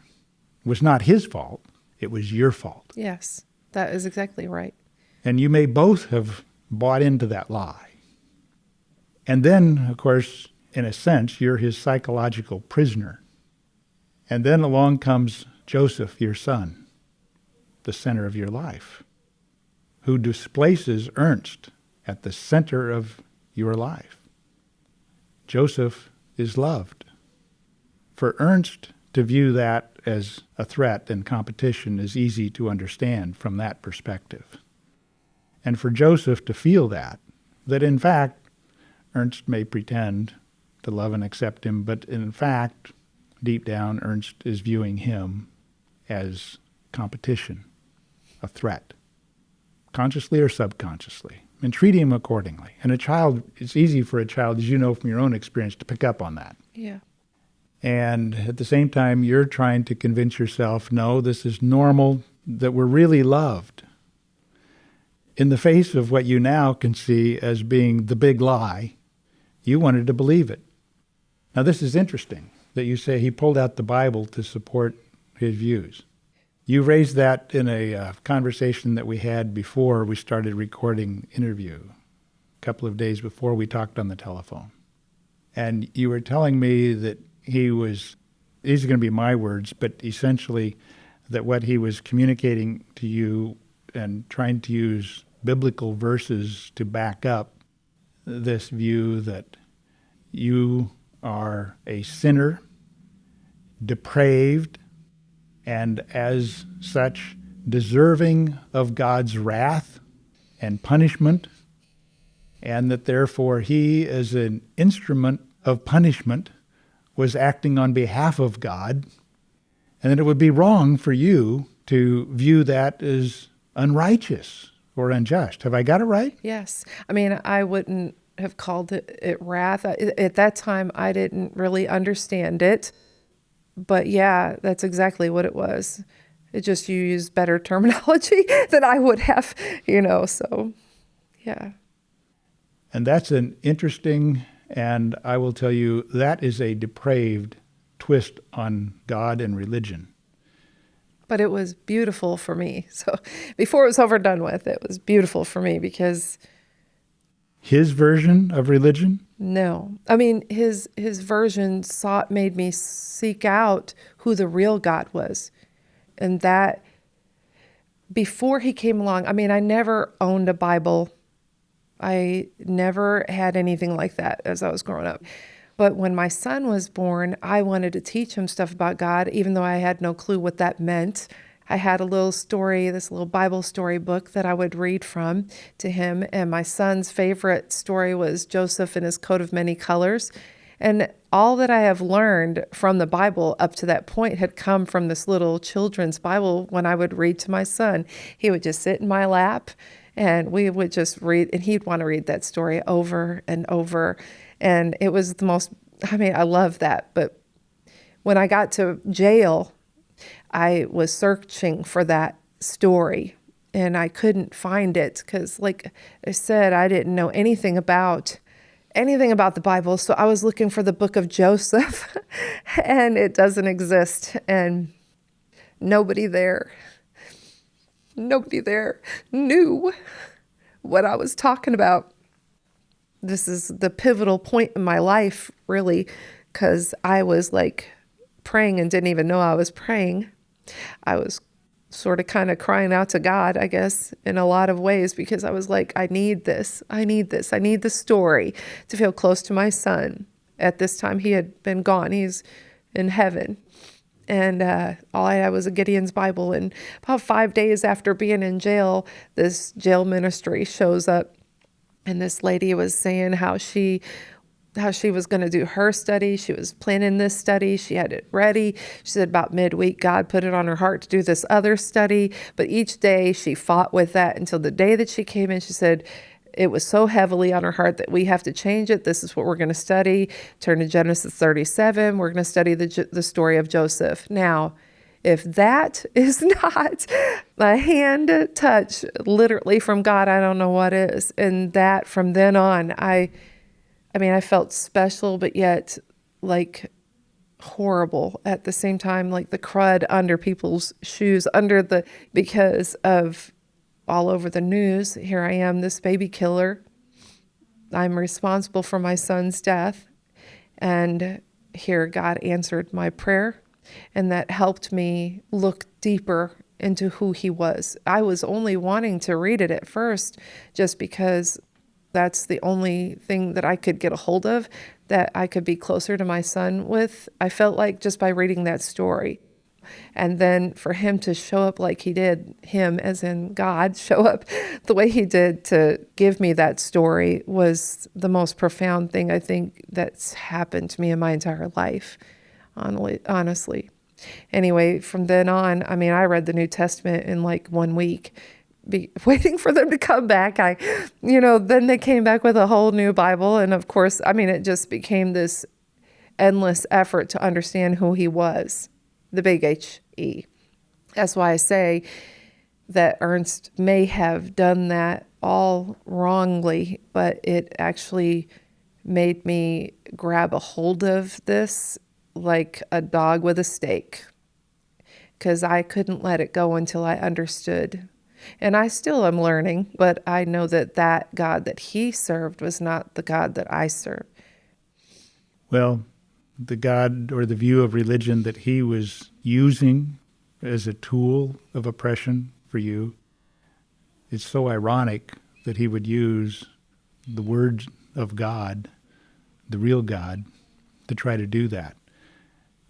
was not his fault, it was your fault. Yes, that is exactly right. And you may both have bought into that lie. And then, of course, in a sense, you're his psychological prisoner. And then along comes Joseph, your son, the center of your life, who displaces Ernst at the center of your life. Joseph is loved. For Ernst to view that as a threat and competition is easy to understand from that perspective. And for Joseph to feel that in fact, Ernst may pretend to love and accept him, but in fact, deep down, Ernst is viewing him as competition, a threat, consciously or subconsciously, and treat him accordingly. And it's easy for a child, as you know from your own experience, to pick up on that. Yeah. And at the same time, you're trying to convince yourself, no, this is normal, that we're really loved. In the face of what you now can see as being the big lie, you wanted to believe it. Now, this is interesting that you say he pulled out the Bible to support his views. You raised that in a conversation that we had before we started recording interview, a couple of days before we talked on the telephone. And you were telling me that these are going to be my words, but essentially that what he was communicating to you and trying to use biblical verses to back up this view that you are a sinner, depraved, and as such deserving of God's wrath and punishment, and that therefore he, as an instrument of punishment, was acting on behalf of God, and that it would be wrong for you to view that as unrighteous or unjust. Have I got it right? Yes. I mean, I wouldn't have called it wrath. At that time, I didn't really understand it. But yeah, that's exactly what it was. It just, you used better terminology than I would have, so yeah. And that's an interesting, and I will tell you, that is a depraved twist on God and religion. But it was beautiful for me. So before it was over done with, it was beautiful for me because... His version of religion? No. I mean, his version made me seek out who the real God was. And that, before he came along, I mean, I never owned a Bible. I never had anything like that as I was growing up. But when my son was born, I wanted to teach him stuff about God, even though I had no clue what that meant. I had a little story, this little Bible story book that I would read from to him. And my son's favorite story was Joseph and his coat of many colors. And all that I have learned from the Bible up to that point had come from this little children's Bible when I would read to my son. He would just sit in my lap and we would just read, and he'd want to read that story over and over. And it was the most, I love that. But when I got to jail, I was searching for that story and I couldn't find it because, like I said, I didn't know anything about the Bible. So I was looking for the book of Joseph and it doesn't exist. And nobody there knew what I was talking about. This is the pivotal point in my life, really, because I was like praying and didn't even know I was praying. I was sort of kind of crying out to God, I guess, in a lot of ways, because I was like, I need this. I need the story to feel close to my son. At this time, he had been gone. He's in heaven. And all I had was a Gideon's Bible. And about 5 days after being in jail, this jail ministry shows up. And this lady was saying how she how she was going to do her study. She was planning this study. She had it ready. She said about midweek, God put it on her heart to do this other study. But each day she fought with that until the day that she came in. She said it was so heavily on her heart that we have to change it. This is what we're going to study. Turn to Genesis 37. We're going to study the story of Joseph. Now, if that is not a hand touch literally from God, I don't know what is. And that from then on, I felt special, but yet like horrible at the same time, like the crud under people's shoes, because of all over the news. Here I am, this baby killer. I'm responsible for my son's death. And here God answered my prayer. And that helped me look deeper into who he was. I was only wanting to read it at first just because that's the only thing that I could get a hold of, that I could be closer to my son with. I felt like just by reading that story. And then for him to show up like he did, him as in God, show up the way he did to give me that story was the most profound thing I think that's happened to me in my entire life, honestly. Anyway, from then on, I read the New Testament in like 1 week, waiting for them to come back. Then they came back with a whole new Bible. And of course, it just became this endless effort to understand who he was, the big H-E. That's why I say that Ernst may have done that all wrongly, but it actually made me grab a hold of this like a dog with a stake, because I couldn't let it go until I understood. And I still am learning, but I know that God that he served was not the God that I serve. Well, the God or the view of religion that he was using as a tool of oppression for you, it's so ironic that he would use the word of God, the real God, to try to do that.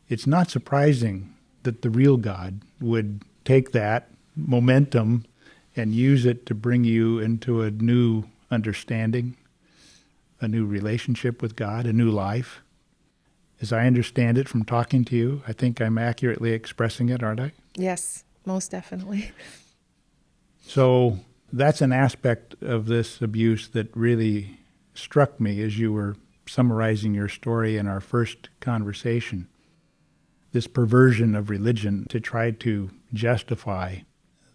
It's not surprising that the real God would take that momentum and use it to bring you into a new understanding, a new relationship with God, a new life. As I understand it from talking to you, I think I'm accurately expressing it, aren't I? Yes, most definitely. So that's an aspect of this abuse that really struck me as you were summarizing your story in our first conversation. This perversion of religion to try to justify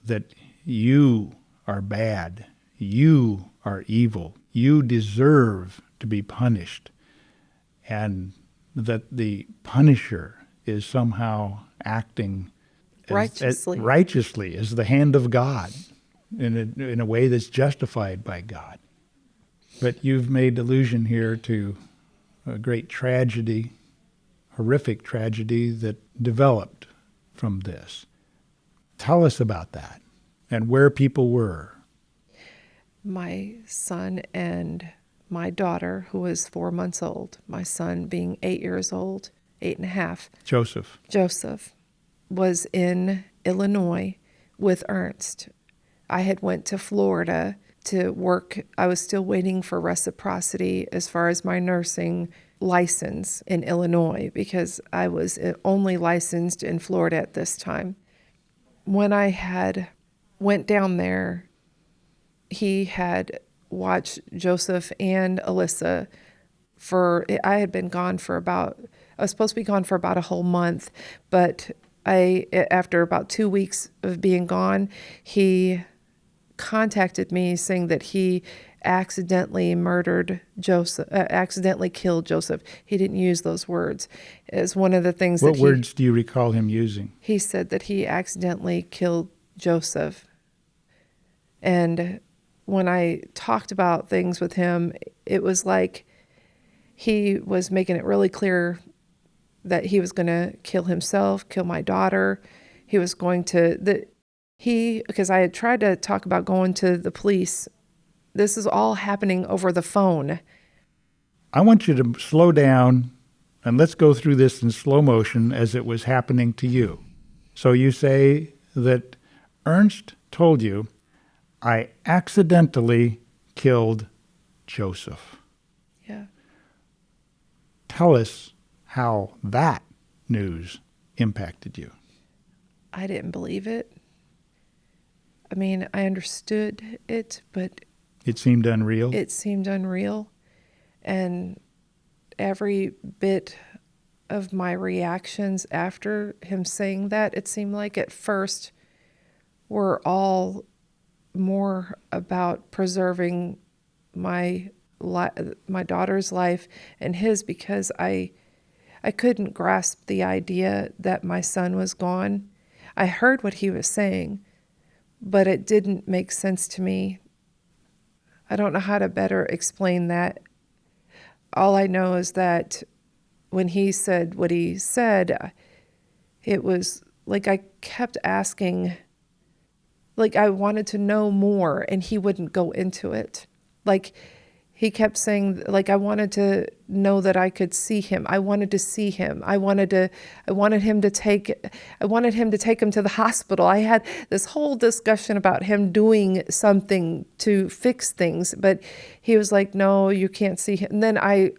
that you are bad, you are evil, you deserve to be punished, and that the punisher is somehow acting righteously as the hand of God in a way that's justified by God. But you've made allusion here to a great tragedy, horrific tragedy that developed from this. Tell us about that and where people were. My son and my daughter, who was 4 months old, my son being 8 years old, 8.5. Joseph was in Illinois with Ernst. I had went to Florida to work. I was still waiting for reciprocity as far as my nursing license in Illinois, because I was only licensed in Florida at this time. When I had went down there, he had watched Joseph and Alyssa I was supposed to be gone for about a whole month, but after about 2 weeks of being gone, he contacted me saying that he accidentally killed Joseph. He didn't use those words. As one of the things What words do you recall him using? He said that he accidentally killed Joseph. And when I talked about things with him, it was like he was making it really clear that he was going to kill himself, kill my daughter. He was going to, because I had tried to talk about going to the police. This is all happening over the phone. I want you to slow down and let's go through this in slow motion as it was happening to you. So you say that Ernst told you, I accidentally killed Joseph. Yeah. tell us how that news impacted you. I didn't believe it. I mean, I understood it, but It seemed unreal. it seemed unreal. And every bit of my reactions after him saying that, it seemed like at first were all more about preserving my daughter's life and his, because I couldn't grasp the idea that my son was gone. I heard what he was saying, but it didn't make sense to me. I don't know how to better explain that. All I know is that when he said what he said, it was like I kept asking, like I wanted to know more, and he wouldn't go into it. Like he kept saying, like, I wanted to know that I could see him. I wanted to see him. I wanted him to take him to the hospital. I had this whole discussion about him doing something to fix things, but he was like, no, you can't see him. And then I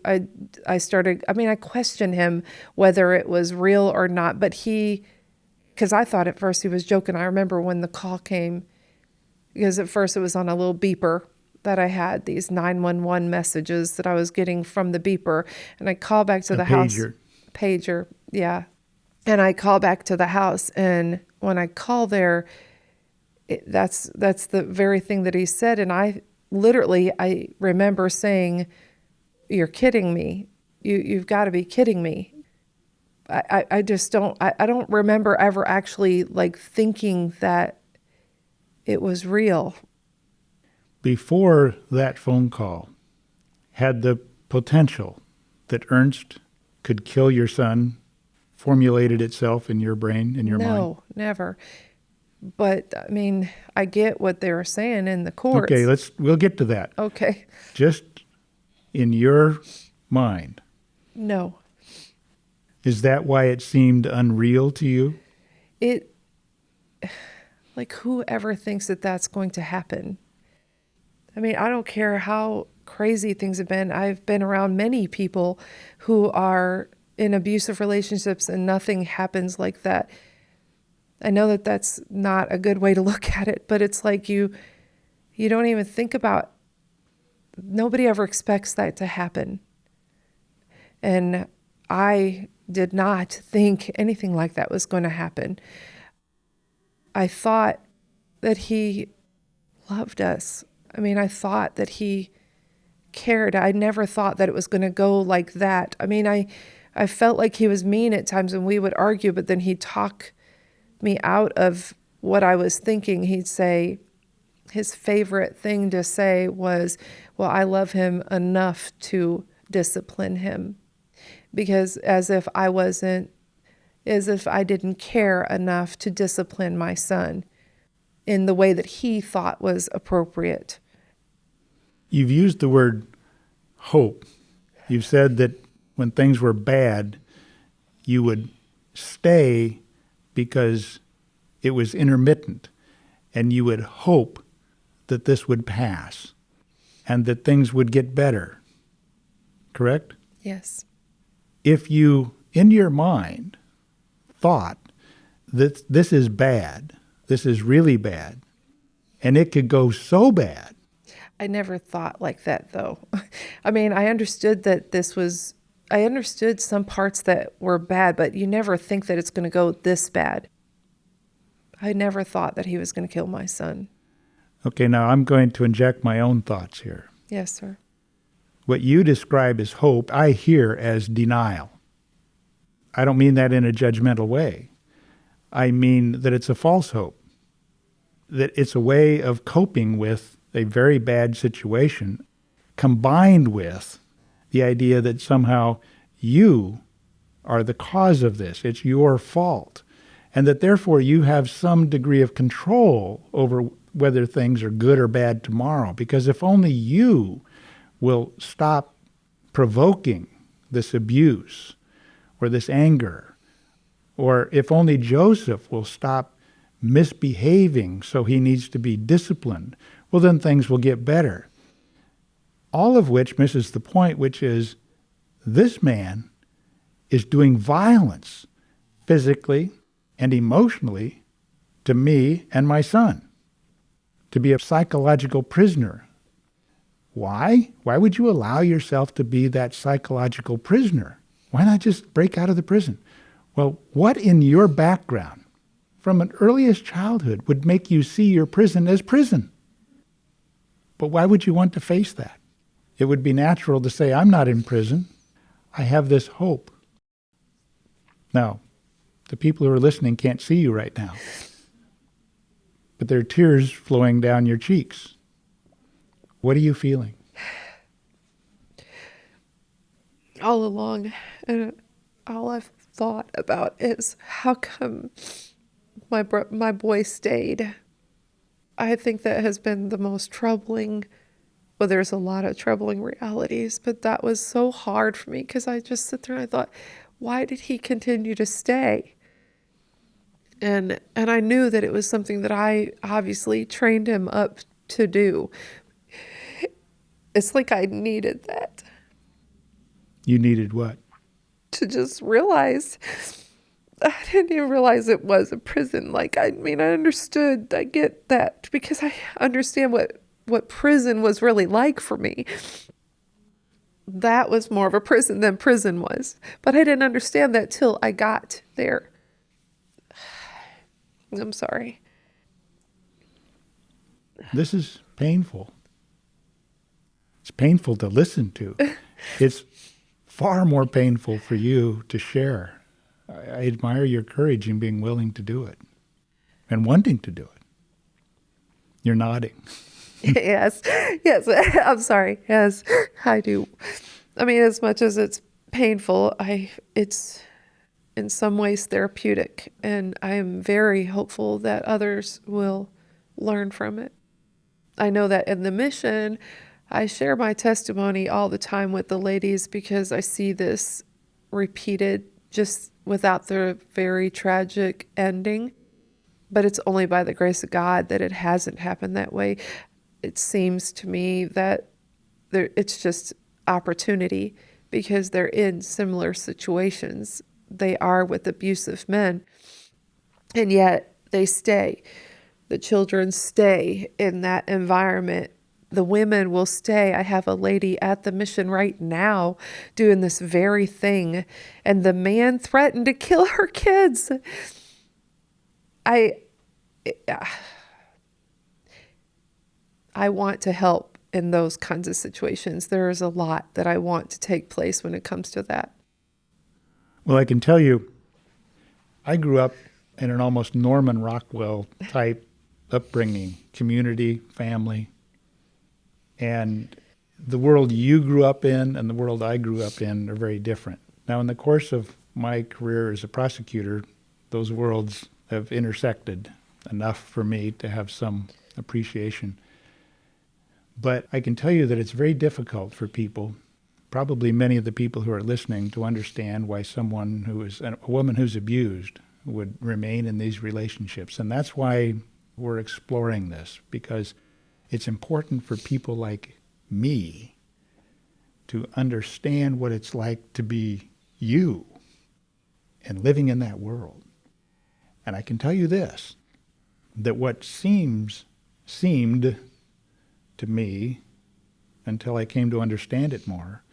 questioned him whether it was real or not, but because I thought at first he was joking. I remember when the call came, because at first it was on a little beeper that I had, these 911 messages that I was getting from the beeper. And I call back to the house. Pager, yeah. And I call back to the house. And when I call there, that's the very thing that he said. And I remember saying, you're kidding me. You've got to be kidding me. I don't remember ever actually like thinking that it was real. Before that phone call, had the potential that Ernst could kill your son formulated itself in your brain, in your mind? No, never. But I mean, I get what they were saying in the courts. Okay, we'll get to that. Okay. Just in your mind. No. Is that why it seemed unreal to you? Like, whoever thinks that that's going to happen? I mean, I don't care how crazy things have been. I've been around many people who are in abusive relationships and nothing happens like that. I know that that's not a good way to look at it, but it's like you don't even think about, nobody ever expects that to happen. And I did not think anything like that was going to happen. I thought that he loved us. I mean, I thought that he cared. I never thought that it was going to go like that. I mean, I felt like he was mean at times when we would argue, but then he'd talk me out of what I was thinking. He'd say, his favorite thing to say was, well, I love him enough to discipline him. Because as if I didn't care enough to discipline my son in the way that he thought was appropriate. You've used the word hope. You've said that when things were bad, you would stay because it was intermittent, and you would hope that this would pass and that things would get better. Correct? Yes. If you, in your mind, thought that this is bad, this is really bad, and it could go so bad. I never thought like that, though. I mean, I understood I understood some parts that were bad, but you never think that it's going to go this bad. I never thought that he was going to kill my son. Okay, now I'm going to inject my own thoughts here. Yes, sir. What you describe as hope, I hear as denial. I don't mean that in a judgmental way. I mean that it's a false hope, that it's a way of coping with a very bad situation, combined with the idea that somehow you are the cause of this. It's your fault. And that therefore you have some degree of control over whether things are good or bad tomorrow. Because if only you will stop provoking this abuse or this anger, or if only Joseph will stop misbehaving so he needs to be disciplined, well, then things will get better. All of which misses the point, which is This man is doing violence physically and emotionally to me and my son, to be a psychological prisoner. Why? Why would you allow yourself to be that psychological prisoner? Why not just break out of the prison? Well, what in your background from an earliest childhood would make you see your prison as prison? But why would you want to face that? It would be natural to say, I'm not in prison. I have this hope. Now, the people who are listening can't see you right now, but there are tears flowing down your cheeks. What are you feeling? All along, all I've thought about is how come my boy stayed. I think that has been the most troubling. Well, there's a lot of troubling realities, but that was so hard for me because I just sit there and I thought, why did he continue to stay? And I knew that it was something that I obviously trained him up to do. It's like I needed that. You needed what? To just realize. I didn't even realize it was a prison. I understood. I get that because I understand what prison was really like for me. That was more of a prison than prison was. But I didn't understand that till I got there. I'm sorry. This is painful. It's painful to listen to. It's far more painful for you to share. I admire your courage in being willing to do it and wanting to do it. You're nodding. Yes, I'm sorry. Yes, I do. I mean, as much as it's painful, it's in some ways therapeutic, and I am very hopeful that others will learn from it. I know that in the mission, I share my testimony all the time with the ladies because I see this repeated just without the very tragic ending. But it's only by the grace of God that it hasn't happened that way. It seems to me that it's just opportunity because they're in similar situations. They are with abusive men, and yet they stay. The children stay in that environment. The women will stay. I have a lady at the mission right now doing this very thing, and the man threatened to kill her kids. I want to help in those kinds of situations. There is a lot that I want to take place when it comes to that. Well, I can tell you, I grew up in an almost Norman Rockwell type upbringing, community, family. And the world you grew up in and the world I grew up in are very different. Now, in the course of my career as a prosecutor, those worlds have intersected enough for me to have some appreciation. But I can tell you that it's very difficult for people, probably many of the people who are listening, to understand why someone who is a woman who's abused would remain in these relationships. And that's why we're exploring this, because it's important for people like me to understand what it's like to be you and living in that world. And I can tell you this, that what seemed to me, until I came to understand it more,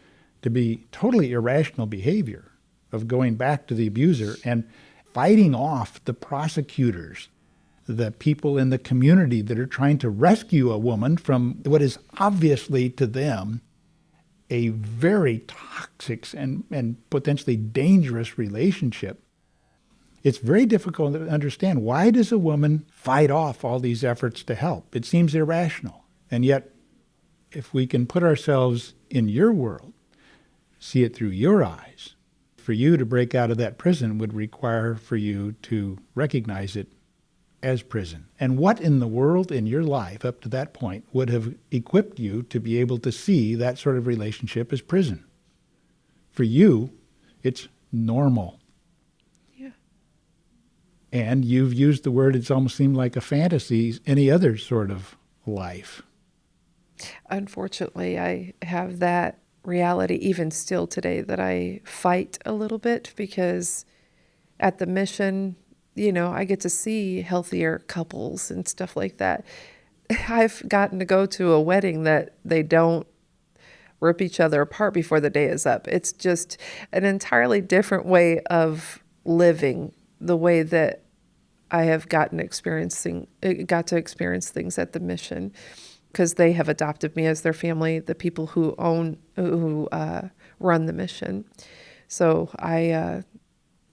to be totally irrational behavior of going back to the abuser and fighting off the prosecutors, the people in the community that are trying to rescue a woman from what is obviously to them a very toxic and potentially dangerous relationship. It's very difficult to understand. Why does a woman fight off all these efforts to help? It seems irrational. And yet, if we can put ourselves in your world, see it through your eyes, for you to break out of that prison would require for you to recognize it as prison. And what in the world in your life up to that point would have equipped you to be able to see that sort of relationship as prison? For you, it's normal. Yeah. And you've used the word, it's almost seemed like a fantasy, any other sort of life. Unfortunately, I have that reality, even still today, that I fight a little bit, because at the mission, I get to see healthier couples and stuff like that. I've gotten to go to a wedding that they don't rip each other apart before the day is up. It's just an entirely different way of living, the way that I have got to experience things at the mission, because they have adopted me as their family, the people who run the mission. So I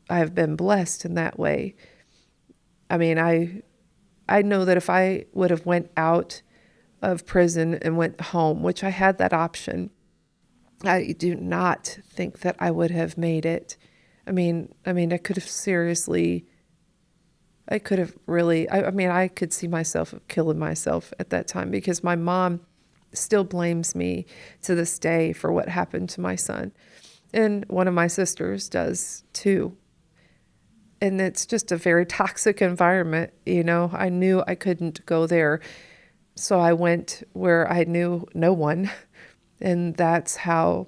have been blessed in that way. I mean, I know that if I would have went out of prison and went home, which I had that option, I do not think that I would have made it. I mean, I could see myself killing myself at that time, because my mom still blames me to this day for what happened to my son. And one of my sisters does too. And it's just a very toxic environment. I knew I couldn't go there. So I went where I knew no one. And that's how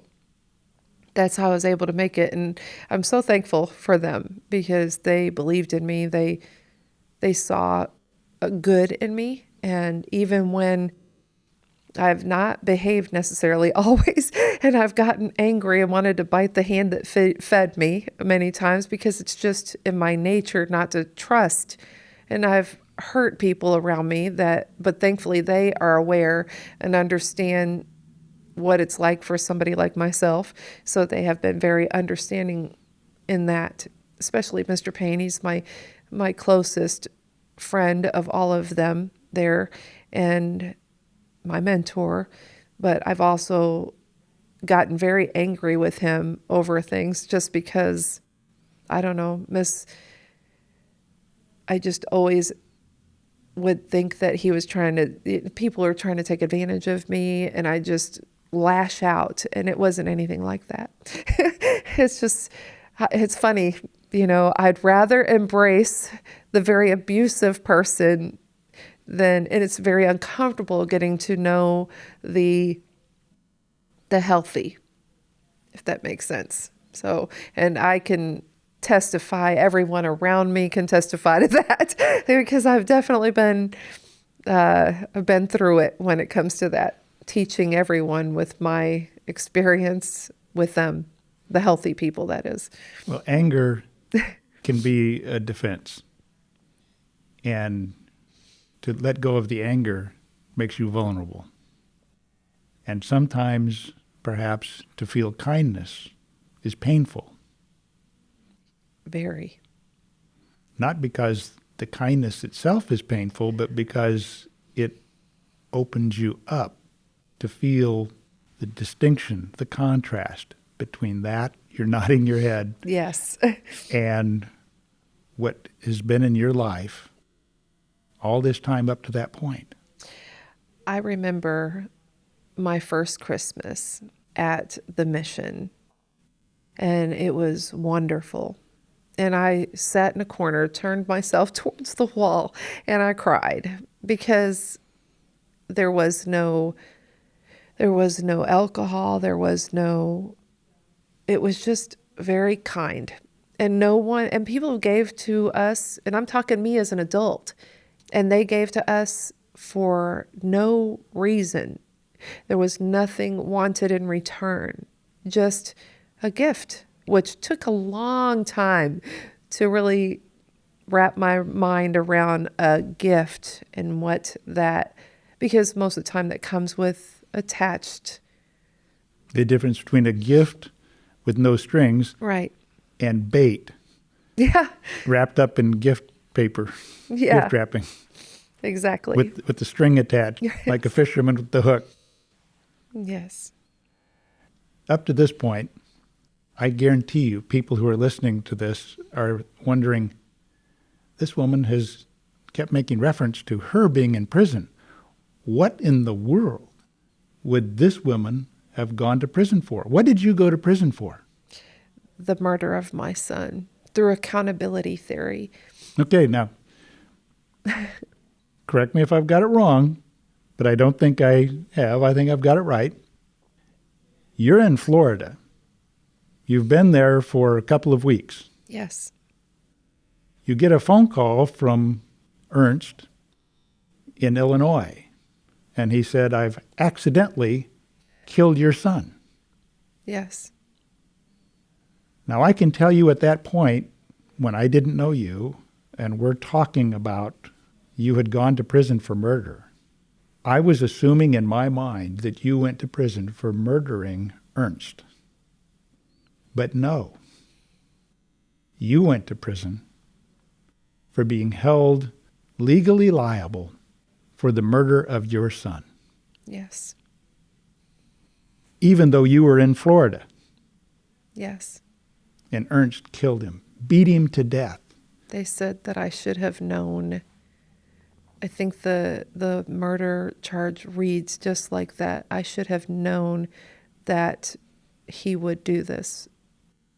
I was able to make it. And I'm so thankful for them, because they believed in me. They saw a good in me. And even when I've not behaved necessarily always, and I've gotten angry and wanted to bite the hand that fed me many times, because it's just in my nature not to trust. And I've hurt people around me but thankfully they are aware and understand what it's like for somebody like myself. So they have been very understanding in that, especially Mr. Payne. He's my closest friend of all of them there, and my mentor. But I've also gotten very angry with him over things, just because, I don't know, I just always would think that people are trying to take advantage of me, and I just lash out, and it wasn't anything like that. It's funny, I'd rather embrace the very abusive person and it's very uncomfortable getting to know the healthy, if that makes sense. So, and I can testify, everyone around me can testify to that, because I've definitely been through it when it comes to that, teaching everyone with my experience with them, the healthy people, that is. Well, anger can be a defense. And to let go of the anger makes you vulnerable. And sometimes, perhaps, to feel kindness is painful. Very. Not because the kindness itself is painful, but because it opens you up to feel the distinction, the contrast between that, you're nodding your head. Yes. And what has been in your life all this time up to that point. I remember my first Christmas at the mission, and it was wonderful. And I sat in a corner, turned myself towards the wall, and I cried, because there was no alcohol, it was just very kind. And people gave to us, and I'm talking me as an adult, and they gave to us for no reason. There was nothing wanted in return, just a gift, which took a long time to really wrap my mind around a gift and because most of the time that comes with attached. The difference between a gift with no strings, right, and bait. Yeah. Wrapped up in gift paper. Yeah. Gift wrapping. Exactly. With the string attached, yes. Like a fisherman with the hook. Yes. Up to this point, I guarantee you, people who are listening to this are wondering, this woman has kept making reference to her being in prison. What in the world would this woman have gone to prison for? What did you go to prison for? The murder of my son, through accountability theory. Okay, now, correct me if I've got it wrong, but I don't think I have. I think I've got it right. You're in Florida. You've been there for a couple of weeks. Yes. You get a phone call from Ernst in Illinois, and he said, I've accidentally killed your son. Yes. Now, I can tell you at that point, when I didn't know you, and we're talking about you had gone to prison for murder, I was assuming in my mind that you went to prison for murdering Ernst. But no. You went to prison for being held legally liable for the murder of your son. Yes. Even though you were in Florida. Yes. And Ernst killed him, beat him to death. They said that I should have known. I think the murder charge reads just like that. I should have known that he would do this.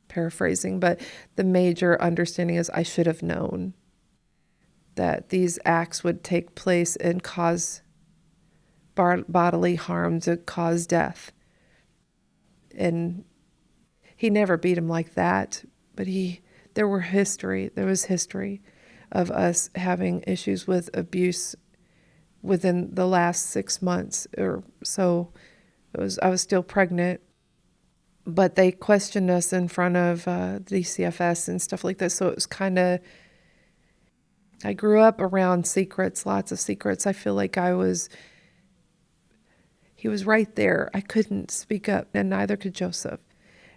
Paraphrasing, but the major understanding is I should have known that these acts would take place and cause bodily harm, to cause death. And he never beat him like that, but there was history of us having issues with abuse within the last 6 months or so. I was still pregnant, but they questioned us in front of DCFS and stuff like that. So it was kind of, I grew up around secrets, lots of secrets. I feel like he was right there. I couldn't speak up, and neither could Joseph.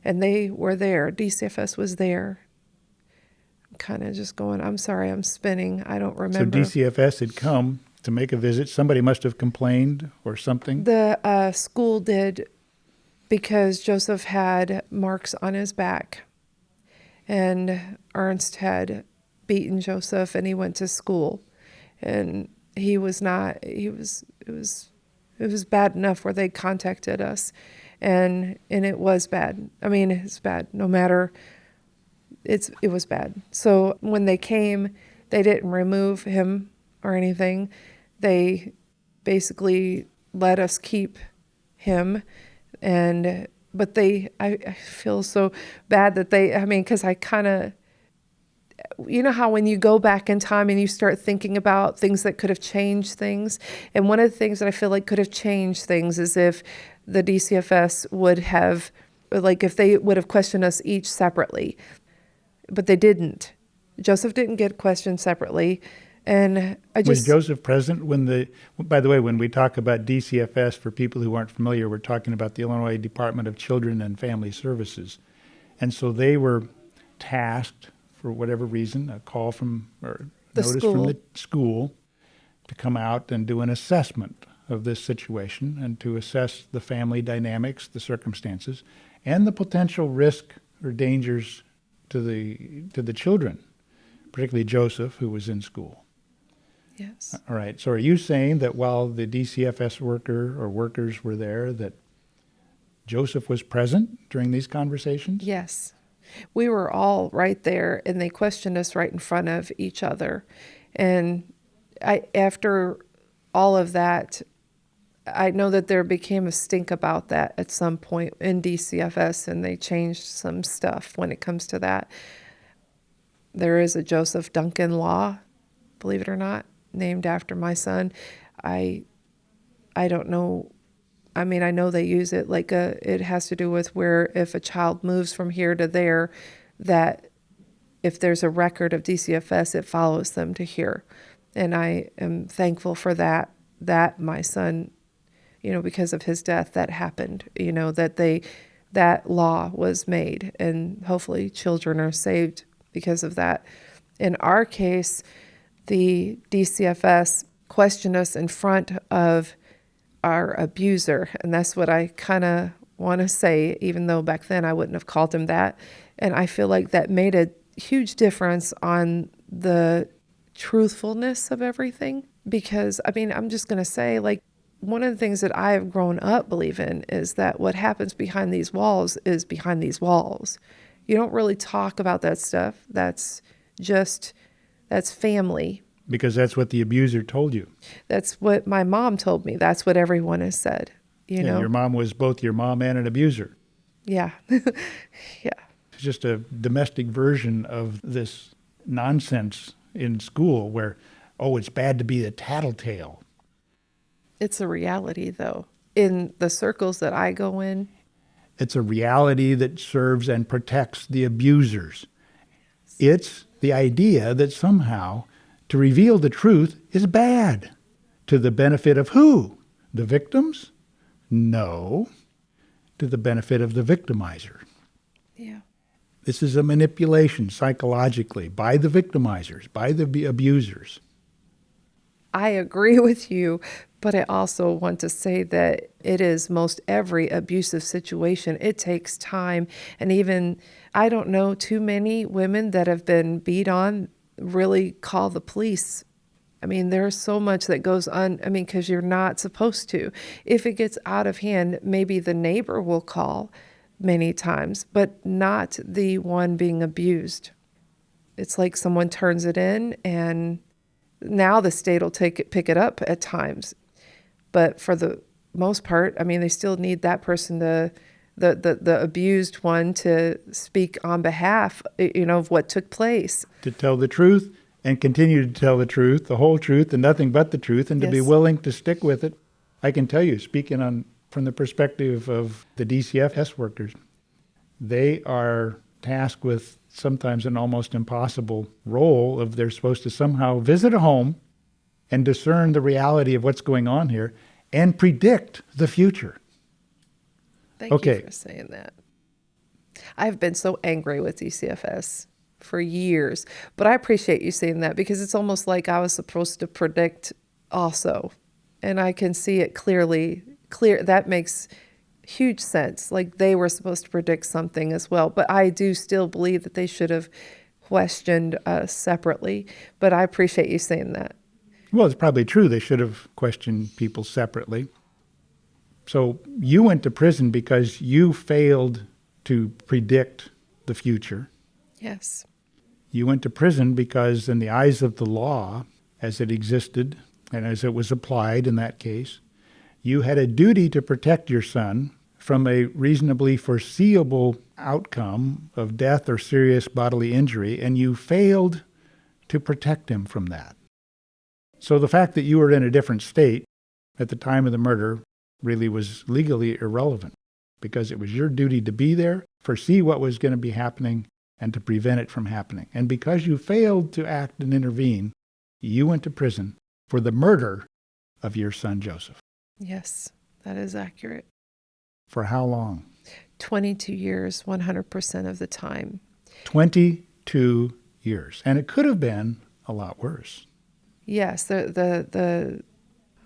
And they were there. DCFS was there. I'm kind of just going, I'm sorry, I'm spinning. I don't remember. So DCFS had come to make a visit. Somebody must have complained or something. The school did, because Joseph had marks on his back. And Ernst had beaten Joseph, and he went to school. And it was bad enough where they contacted us. And it was bad. I mean, it's bad. No matter, it was bad. So when they came, they didn't remove him or anything. They basically let us keep him. But I feel so bad that because I kind of, you know how when you go back in time and you start thinking about things that could have changed things, and one of the things that I feel like could have changed things is if the DCFS would have, if they would have questioned us each separately, but they didn't. Joseph didn't get questioned separately. And was Joseph present by the way, when we talk about DCFS, for people who aren't familiar, we're talking about the Illinois Department of Children and Family Services. And so they were tasked, for whatever reason, a call from, or notice from the school to come out and do an assessment of this situation and to assess the family dynamics, the circumstances, and the potential risk or dangers to the children, particularly Joseph, who was in school. Yes. All right. So are you saying that while the DCFS workers were there, that Joseph was present during these conversations? Yes. We were all right there, and they questioned us right in front of each other. And after all of that, I know that there became a stink about that at some point in DCFS, and they changed some stuff when it comes to that. There is a Joseph Duncan law, believe it or not, named after my son. I don't know. I mean, I know they use it it has to do with where if a child moves from here to there, that if there's a record of DCFS, it follows them to here. And I am thankful for that my son, because of his death, that happened, that law was made, and hopefully children are saved because of that. In our case, the DCFS questioned us in front of our abuser, and that's what I kind of want to say, even though back then I wouldn't have called him that. And I feel like that made a huge difference on the truthfulness of everything, because I'm just going to say, one of the things that I have grown up believing is that what happens behind these walls is behind these walls. You don't really talk about that stuff. That's family. Because that's what the abuser told you. That's what my mom told me. That's what everyone has said. you know? Your mom was both your mom and an abuser. Yeah. Yeah. It's just a domestic version of this nonsense in school where, oh, it's bad to be a tattletale. It's a reality, though. In the circles that I go in, It's a reality that serves and protects the abusers. It's the idea that somehow to reveal the truth is bad. To the benefit of who? The victims? No. To the benefit of the victimizer. yeah. This is a manipulation psychologically by the victimizers, by the abusers. I agree with you, but I also want to say that it is most every abusive situation. It takes time. And even, I don't know too many women that have been beat on really call the police. I mean, there's so much that goes on. I mean, because you're not supposed to. If it gets out of hand, maybe the neighbor will call many times, but not the one being abused. It's like someone turns it in, and now the state will pick it up at times. But for the most part, I mean, they still need that person the abused one to speak on behalf, of what took place. To tell the truth and continue to tell the truth, the whole truth and nothing but the truth, and to be Yes. willing to stick with it. I can tell you, speaking from the perspective of the DCFS workers, they are tasked with sometimes an almost impossible role of they're supposed to somehow visit a home and discern the reality of what's going on here and predict the future. Thank Okay. you for saying that. I've been so angry with DCFS for years, but I appreciate you saying that because it's almost like I was supposed to predict also. And I can see it clear. That makes huge sense. Like they were supposed to predict something as well. But I do still believe that they should have questioned us separately. But I appreciate you saying that. Well, it's probably true. They should have questioned people separately. So you went to prison because you failed to predict the future. Yes. You went to prison because in the eyes of the law, as it existed and as it was applied in that case, you had a duty to protect your son from a reasonably foreseeable outcome of death or serious bodily injury, and you failed to protect him from that. So the fact that you were in a different state at the time of the murder really was legally irrelevant because it was your duty to be there, foresee what was going to be happening, and to prevent it from happening. And because you failed to act and intervene, you went to prison for the murder of your son, Joseph. Yes, that is accurate. For how long? 22 years, 100% of the time. 22 years. And it could have been a lot worse. Yes, the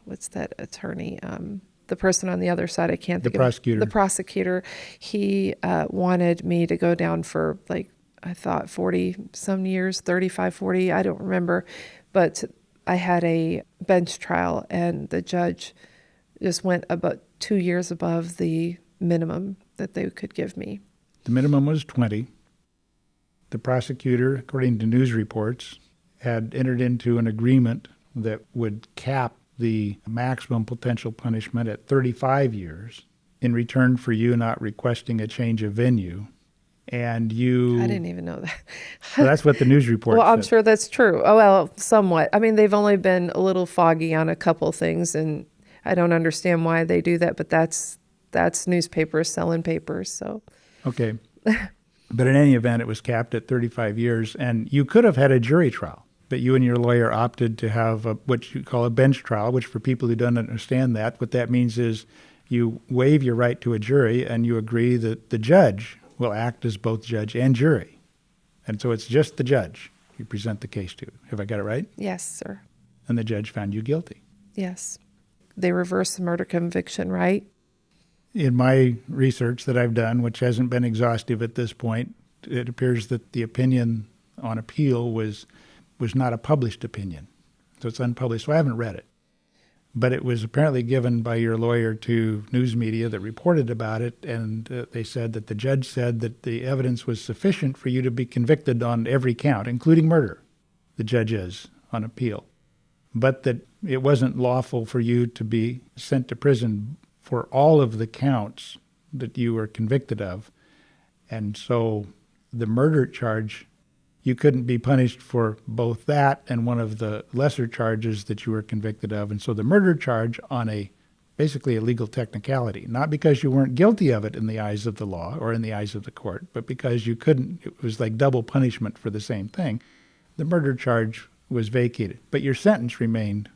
what's that attorney? The person on the other side, I can't think The of. prosecutor. The prosecutor. He wanted me to go down for I thought 40 some years, 35, 40, I don't remember. But I had a bench trial and the judge just went about 2 years above the minimum that they could give me. The minimum was 20. The prosecutor, according to news reports, had entered into an agreement that would cap the maximum potential punishment at 35 years in return for you not requesting a change of venue. And you... I didn't even know that. Well, that's what the news report Well, I'm said. sure that's true. Oh, well, somewhat. I mean, they've only been a little foggy on a couple things, and I don't understand why they do that, but that's newspapers selling papers, so. Okay. But in any event, it was capped at 35 years, and you could have had a jury trial, but you and your lawyer opted to have what you call a bench trial, which for people who don't understand that, what that means is you waive your right to a jury and you agree that the judge will act as both judge and jury. And so it's just the judge you present the case to. Have I got it right? Yes, sir. And the judge found you guilty. Yes. They reversed the murder conviction, right? In my research that I've done, which hasn't been exhaustive at this point, it appears that the opinion on appeal was not a published opinion. So it's unpublished. So I haven't read it. But it was apparently given by your lawyer to news media that reported about it, and they said that the judge said that the evidence was sufficient for you to be convicted on every count, including murder, the judge is on appeal. But that it wasn't lawful for you to be sent to prison for all of the counts that you were convicted of. And so the murder charge, you couldn't be punished for both that and one of the lesser charges that you were convicted of. And so the murder charge on basically a legal technicality, not because you weren't guilty of it in the eyes of the law or in the eyes of the court, but because you couldn't, it was like double punishment for the same thing. The murder charge was vacated, but your sentence remained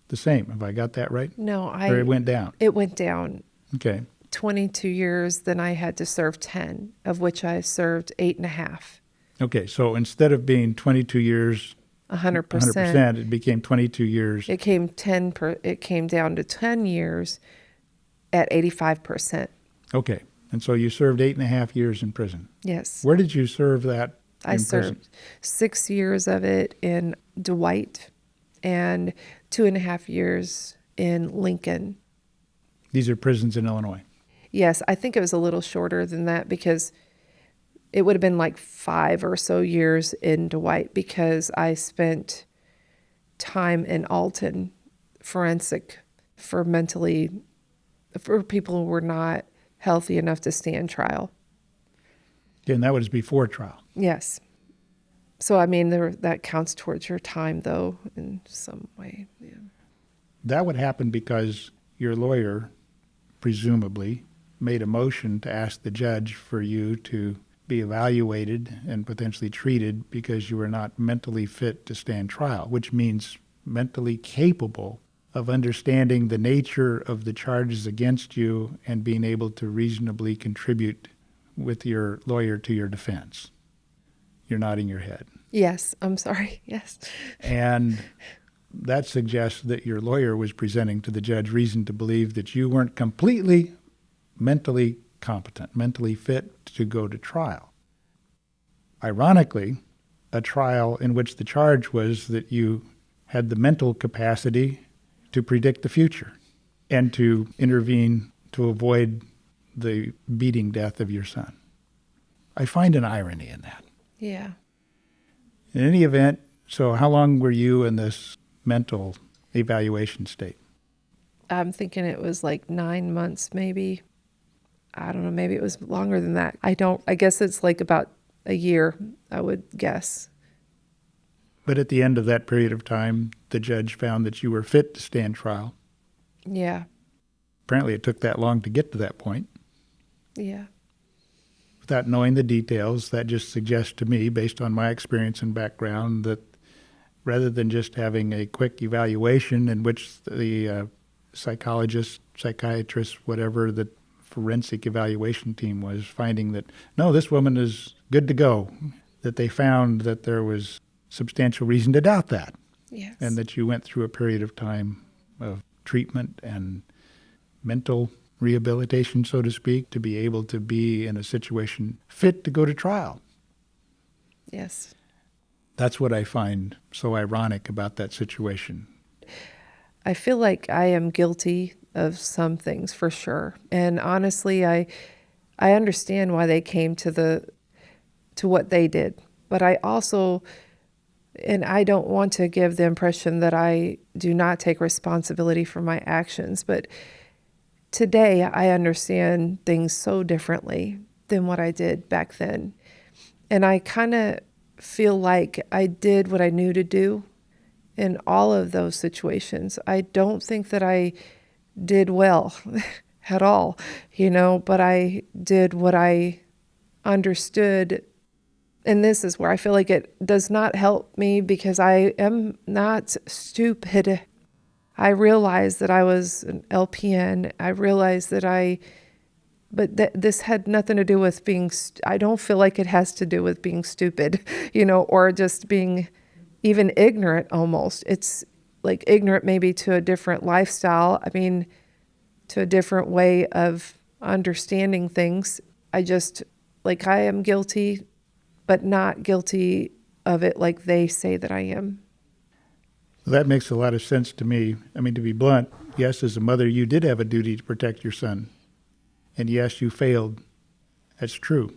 the same. Have I got that right? No, Or it went down? It went down. Okay. 22 years, then I had to serve 10, of which I served 8.5. Okay, so instead of being 22 years, 100%, it became 22 years. it came down to 10 years at 85%. Okay, and so you served 8.5 years in prison. Yes. Where did you serve that I in served prison? 6 years of it in Dwight and 2.5 years in Lincoln. These are prisons in Illinois. Yes, I think it was a little shorter than that because it would have been like 5 or so years in Dwight because I spent time in Alton forensic for people who were not healthy enough to stand trial. And that was before trial. Yes. So, I mean, that counts towards your time, though, in some way. Yeah. That would happen because your lawyer, presumably, made a motion to ask the judge for you to be evaluated and potentially treated because you were not mentally fit to stand trial, which means mentally capable of understanding the nature of the charges against you and being able to reasonably contribute with your lawyer to your defense. You're nodding your head. Yes, I'm sorry. Yes. And that suggests that your lawyer was presenting to the judge reason to believe that you weren't completely mentally competent, mentally fit to go to trial. Ironically, a trial in which the charge was that you had the mental capacity to predict the future and to intervene to avoid the beating death of your son. I find an irony in that. Yeah. In any event, so how long were you in this mental evaluation state? I'm thinking it was like 9 months, maybe. I don't know, maybe it was longer than that. I guess it's like about a year, I would guess. But at the end of that period of time, the judge found that you were fit to stand trial. Yeah. Apparently it took that long to get to that point. Yeah. Without knowing the details, that just suggests to me, based on my experience and background, that rather than just having a quick evaluation in which the psychologist, psychiatrist, whatever the forensic evaluation team was finding that, no, this woman is good to go, that they found that there was substantial reason to doubt that. Yes. And that you went through a period of time of treatment and mental rehabilitation, so to speak, to be able to be in a situation fit to go to trial. Yes. That's what I find so ironic about that situation. I feel like I am guilty of some things for sure. And honestly, I understand why they came to what they did. But I also, and I don't want to give the impression that I do not take responsibility for my actions, but today I understand things so differently than what I did back then. And I kind of feel like I did what I knew to do in all of those situations. I don't think that I did well at all, but I did what I understood. And this is where I feel like it does not help me because I am not stupid. I realized that I was an LPN. I realized that this had nothing to do with I don't feel like it has to do with being stupid, or just being even ignorant almost. It's like ignorant maybe to a different lifestyle. I mean, to a different way of understanding things. I am guilty, but not guilty of it like they say that I am. That makes a lot of sense to me. I mean, to be blunt, yes, as a mother, you did have a duty to protect your son. And yes, you failed. That's true.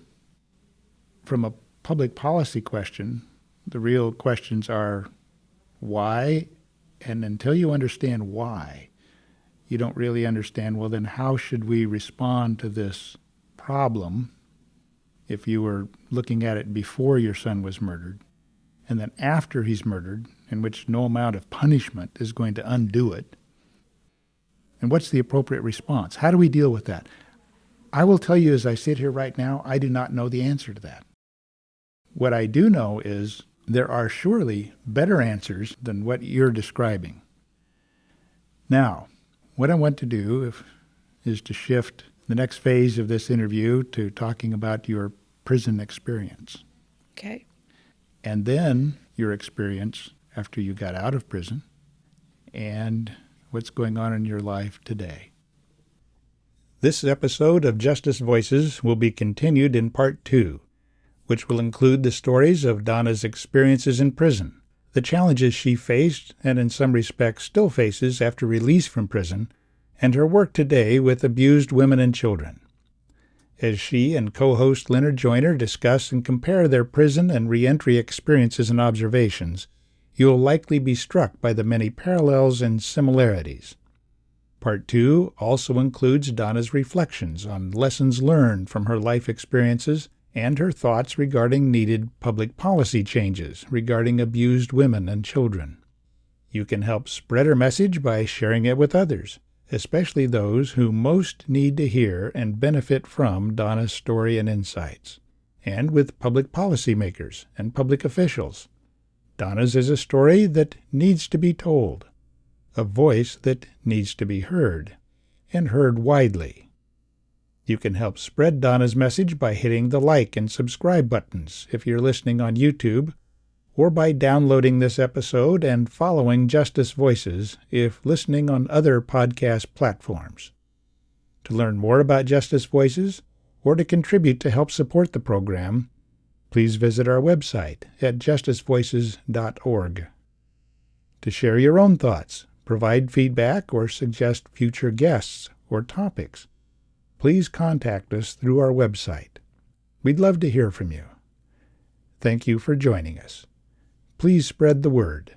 From a public policy question, the real questions are why, and until you understand why, you don't really understand, well, then how should we respond to this problem if you were looking at it before your son was murdered, and then after he's murdered, in which no amount of punishment is going to undo it? And what's the appropriate response? How do we deal with that? I will tell you, as I sit here right now, I do not know the answer to that. What I do know is there are surely better answers than what you're describing. Now, what I want to do is to shift the next phase of this interview to talking about your prison experience. Okay. And then your experience after you got out of prison and what's going on in your life today. This episode of Justice Voices will be continued in Part 2, which will include the stories of Donna's experiences in prison, the challenges she faced and in some respects still faces after release from prison, and her work today with abused women and children. As she and co-host Lynard Joiner discuss and compare their prison and reentry experiences and observations, you'll likely be struck by the many parallels and similarities. Part 2 also includes Donna's reflections on lessons learned from her life experiences and her thoughts regarding needed public policy changes regarding abused women and children. You can help spread her message by sharing it with others, especially those who most need to hear and benefit from Donna's story and insights, and with public policymakers and public officials. Donna's is a story that needs to be told, a voice that needs to be heard, and heard widely. You can help spread Donna's message by hitting the like and subscribe buttons if you're listening on YouTube, or by downloading this episode and following Justice Voices if listening on other podcast platforms. To learn more about Justice Voices, or to contribute to help support the program, please visit our website at justicevoices.org. To share your own thoughts, provide feedback, or suggest future guests or topics, please contact us through our website. We'd love to hear from you. Thank you for joining us. Please spread the word.